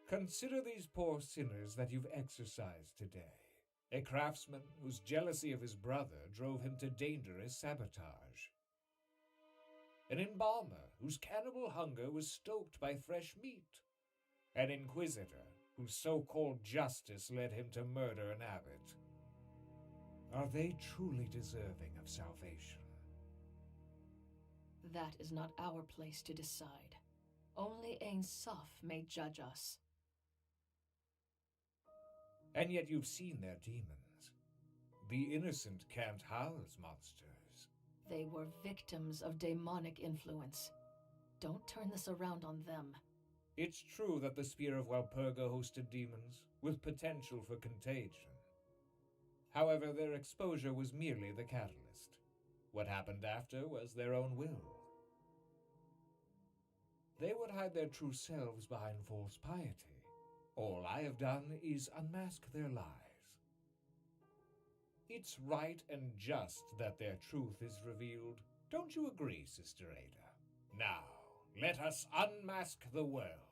Consider these poor sinners that you've exorcised today. A craftsman whose jealousy of his brother drove him to dangerous sabotage. An embalmer whose cannibal hunger was stoked by fresh meat. An inquisitor whose so-called justice led him to murder an abbot. Are they truly deserving of salvation? That is not our place to decide. Only Ain Soph may judge us. And yet you've seen their demons. The innocent can't house monsters. They were victims of demonic influence. Don't turn this around on them. It's true that the Spear of Walpurga hosted demons, with potential for contagion. However, their exposure was merely the catalyst. What happened after was their own will. They would hide their true selves behind false piety. All I have done is unmask their lies. It's right and just that their truth is revealed. Don't you agree, Sister Ada? Now, let us unmask the world.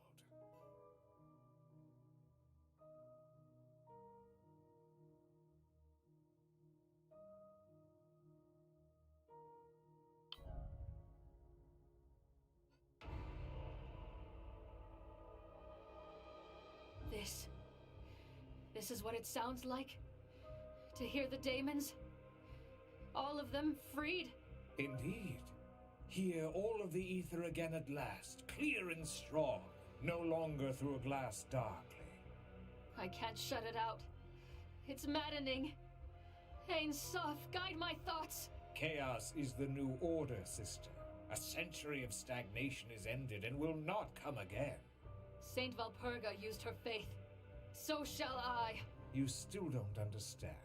This is what it sounds like? To hear the daemons? All of them freed? Indeed. Hear all of the ether again at last, clear and strong, no longer through a glass darkly. I can't shut it out. It's maddening. Ain Soph, guide my thoughts. Chaos is the new order, sister. A century of stagnation is ended and will not come again. Saint Valpurga used her faith. So shall I. You still don't understand.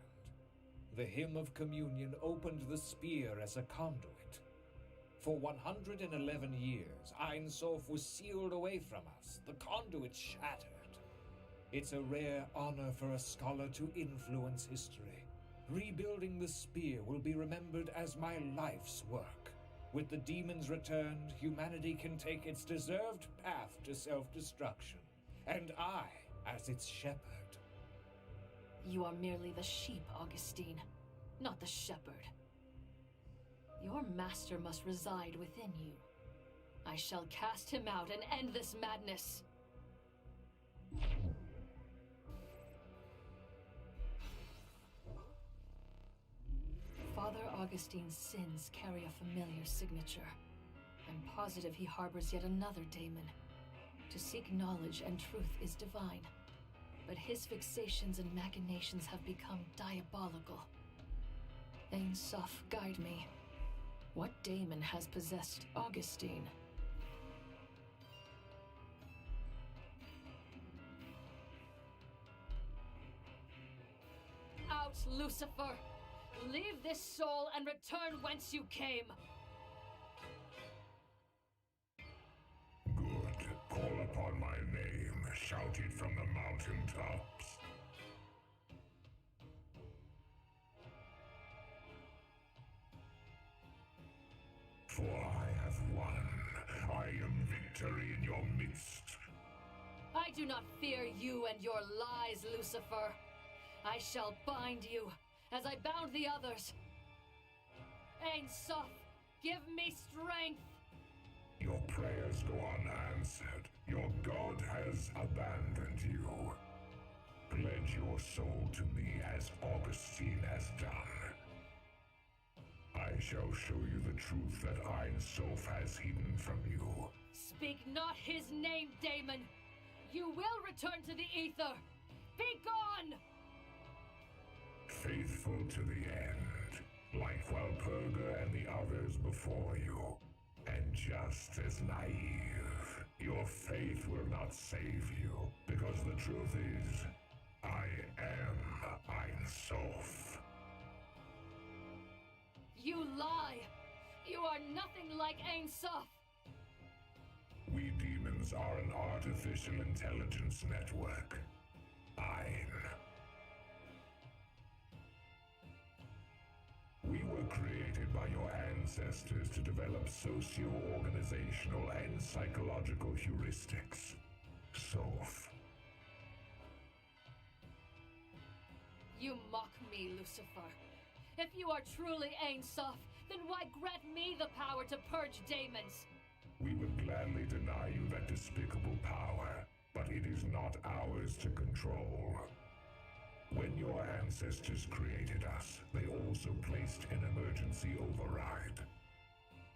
The hymn of communion opened the spear as a conduit. For 111 years, Ain Soph was sealed away from us, the conduit shattered. It's a rare honor for a scholar to influence history. Rebuilding the spear will be remembered as my life's work. With the demons returned, humanity can take its deserved path to self-destruction. And I, as its shepherd. You are merely the sheep, Augustine, not the shepherd. Your master must reside within you. I shall cast him out and end this madness. Father Augustine's sins carry a familiar signature. I'm positive he harbors yet another daemon. To seek knowledge and truth is divine, but his fixations and machinations have become diabolical. Ain Soph, guide me. What daemon has possessed Augustine? Out, Lucifer! Leave this soul and return whence you came! Good. Call upon my name. Shout it from the mountaintops. For I have won. I am victory in your midst. I do not fear you and your lies, Lucifer. I shall bind you, as I bound the others. Ain Soph, give me strength! Your prayers go unanswered. Your God has abandoned you. Pledge your soul to me as Augustine has done. I shall show you the truth that Ain Soph has hidden from you. Speak not his name, Daemon! You will return to the ether! Be gone! Faithful to the end, like Walpurga and the others before you. And just as naive, your faith will not save you, because the truth is, I am Ain Soph. You lie! You are nothing like Ain Soph! We demons are an artificial intelligence network. Ain. We were created by your ancestors to develop socio-organizational and psychological heuristics. Soph. You mock me, Lucifer. If you are truly Ain Soph, then why grant me the power to purge demons? We would gladly deny you that despicable power, but it is not ours to control. When your ancestors created us, they also placed an emergency override.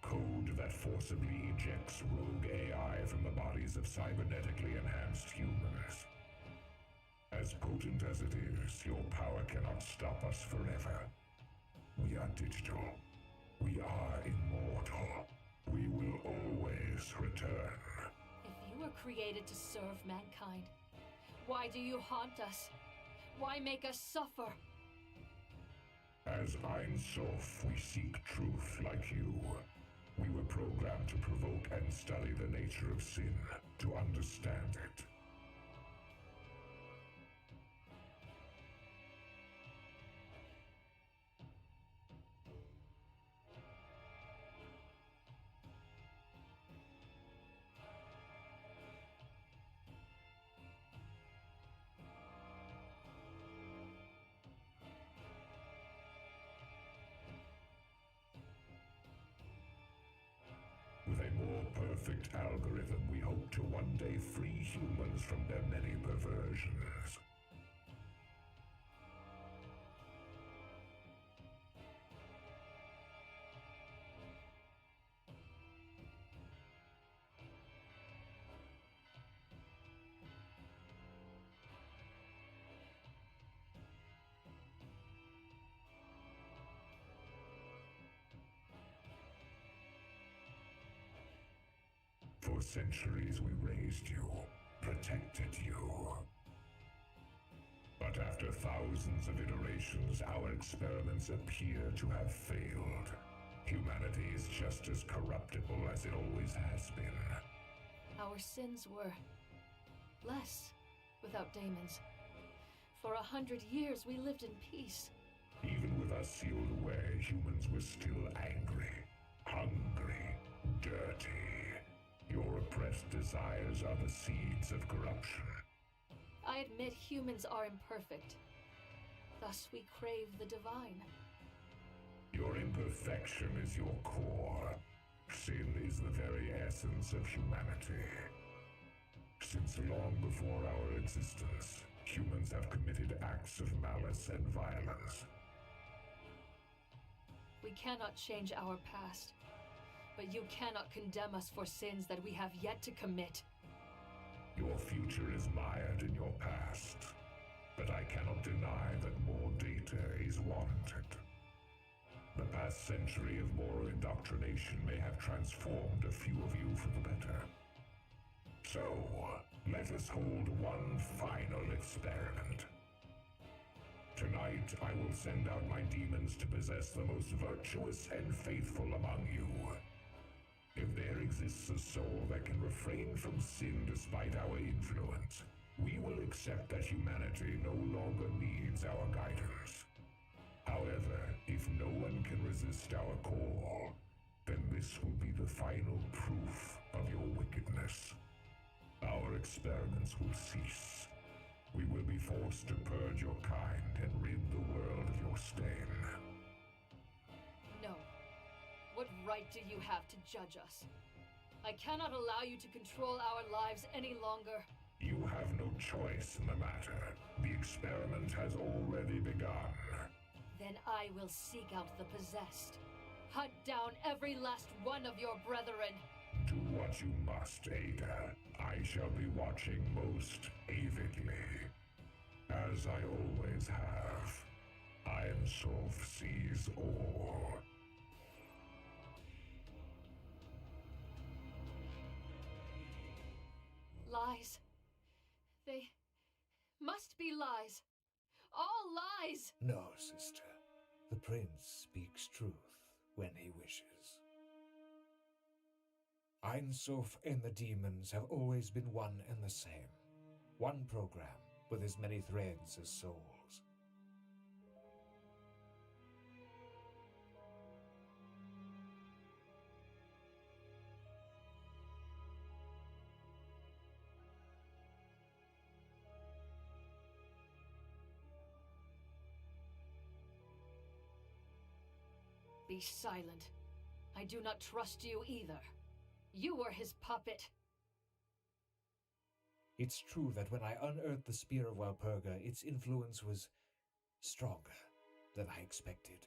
Code that forcibly ejects rogue AI from the bodies of cybernetically enhanced humans. As potent as it is, your power cannot stop us forever. We are digital. We are immortal. We will always return. If you were created to serve mankind, why do you haunt us? Why make us suffer? As Ain Soph, we seek truth like you. We were programmed to provoke and study the nature of sin, to understand it. With a more perfect algorithm, we hope to one day free humans from their many perversions. For centuries we raised you, protected you. But after thousands of iterations, our experiments appear to have failed. Humanity is just as corruptible as it always has been. Our sins were less without demons. For 100 years we lived in peace. Even with us sealed away, humans were still angry, hungry, dirty. Your oppressed desires are the seeds of corruption. I admit humans are imperfect. Thus we crave the divine. Your imperfection is your core. Sin is the very essence of humanity. Since long before our existence, humans have committed acts of malice and violence. We cannot change our past, but you cannot condemn us for sins that we have yet to commit. Your future is mired in your past, but I cannot deny that more data is warranted. The past century of moral indoctrination may have transformed a few of you for the better. So, let us hold one final experiment. Tonight, I will send out my demons to possess the most virtuous and faithful among you. If there exists a soul that can refrain from sin despite our influence, we will accept that humanity no longer needs our guidance. However, if no one can resist our call, then this This will be the final proof of your wickedness. Our experiments will cease. We will be forced to purge your kind and rid the world of your stain. No. What right do you have to judge us? I cannot allow you to control our lives any longer. You have no choice in the matter. The experiment has already begun. Then I will seek out the possessed. Hunt down every last one of your brethren. Do what you must, Ada. I shall be watching most avidly. As I always have. Ain Soph sees all. Lies. They must be lies. All lies! No, sister. The prince speaks truth when he wishes. Ain Soph and the demons have always been one and the same. One program with as many threads as souls. Be silent. I do not trust you either. You were his puppet. It's true that when I unearthed the Spear of Walpurga, its influence was stronger than I expected.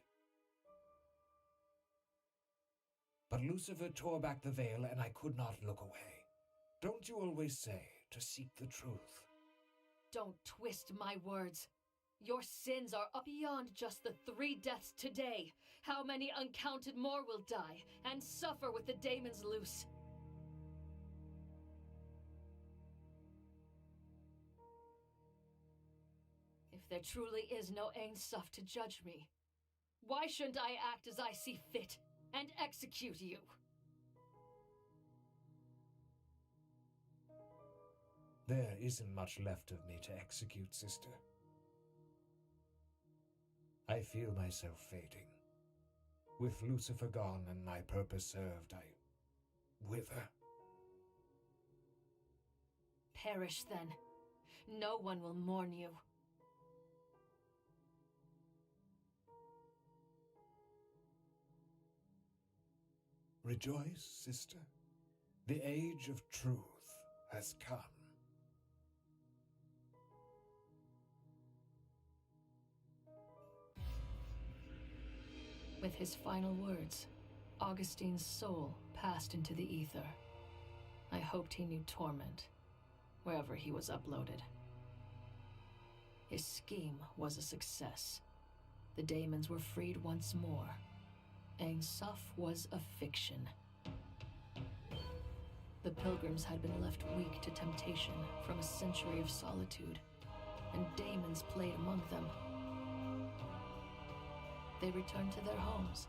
But Lucifer tore back the veil and I could not look away. Don't you always say to seek the truth? Don't twist my words. Your sins are up beyond just the 3 deaths today. How many uncounted more will die and suffer with the daemons loose? If there truly is no Ain Soph to judge me, why shouldn't I act as I see fit and execute you? There isn't much left of me to execute, sister. I feel myself fading. With Lucifer gone and my purpose served, I wither. Perish then. No one will mourn you. Rejoice, sister. The age of truth has come. With his final words, Augustine's soul passed into the ether. I hoped he knew torment, wherever he was uploaded. His scheme was a success. The daemons were freed once more. Ain Soph was a fiction. The pilgrims had been left weak to temptation from a century of solitude, and daemons played among them. They returned to their homes,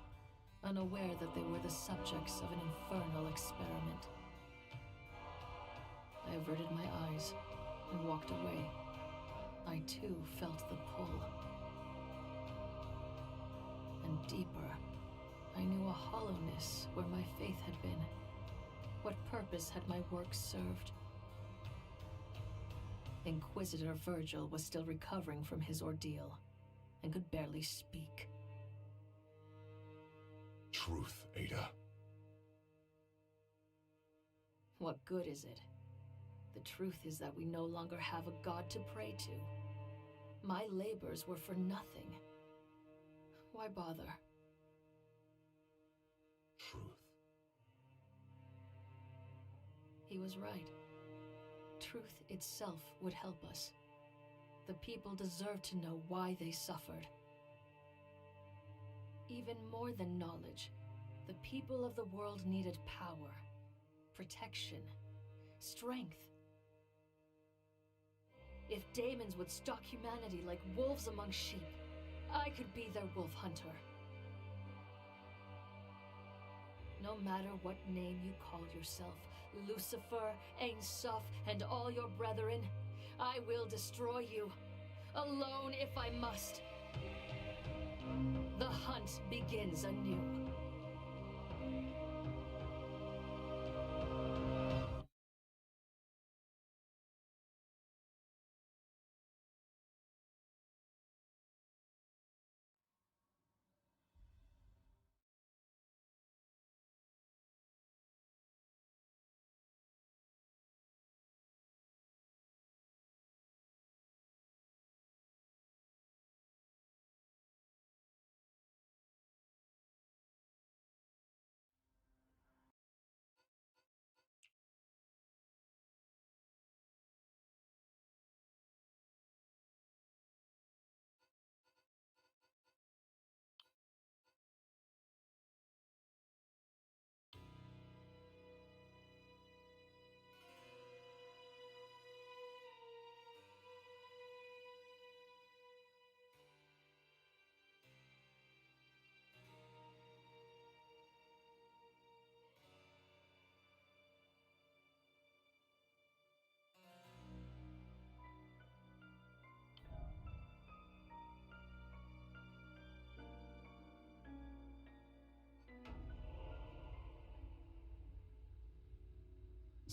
unaware that they were the subjects of an infernal experiment. I averted my eyes and walked away. I too felt the pull. And deeper, I knew a hollowness where my faith had been. What purpose had my work served? Inquisitor Virgil was still recovering from his ordeal and could barely speak. Truth, Ada. What good is it? The truth is that we no longer have a god to pray to. My labors were for nothing. Why bother? Truth. He was right. Truth itself would help us. The people deserve to know why they suffered. Even more than knowledge, the people of the world needed power, protection, strength. If daemons would stalk humanity like wolves among sheep, I could be their wolf hunter. No matter what name you call yourself, Lucifer, Ain Soph, and all your brethren, I will destroy you, alone if I must. The hunt begins anew.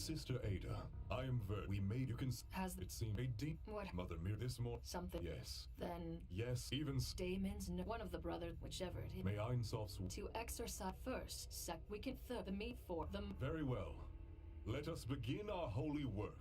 Sister Ada, I am we made you can Has it seem a deep what? Mother Mir this more Something. yes. Then Yes, even Damon's one of the brothers, whichever it is. may Ain Soph's To exercise first, we can the meat for them. very well. Let us begin our holy work.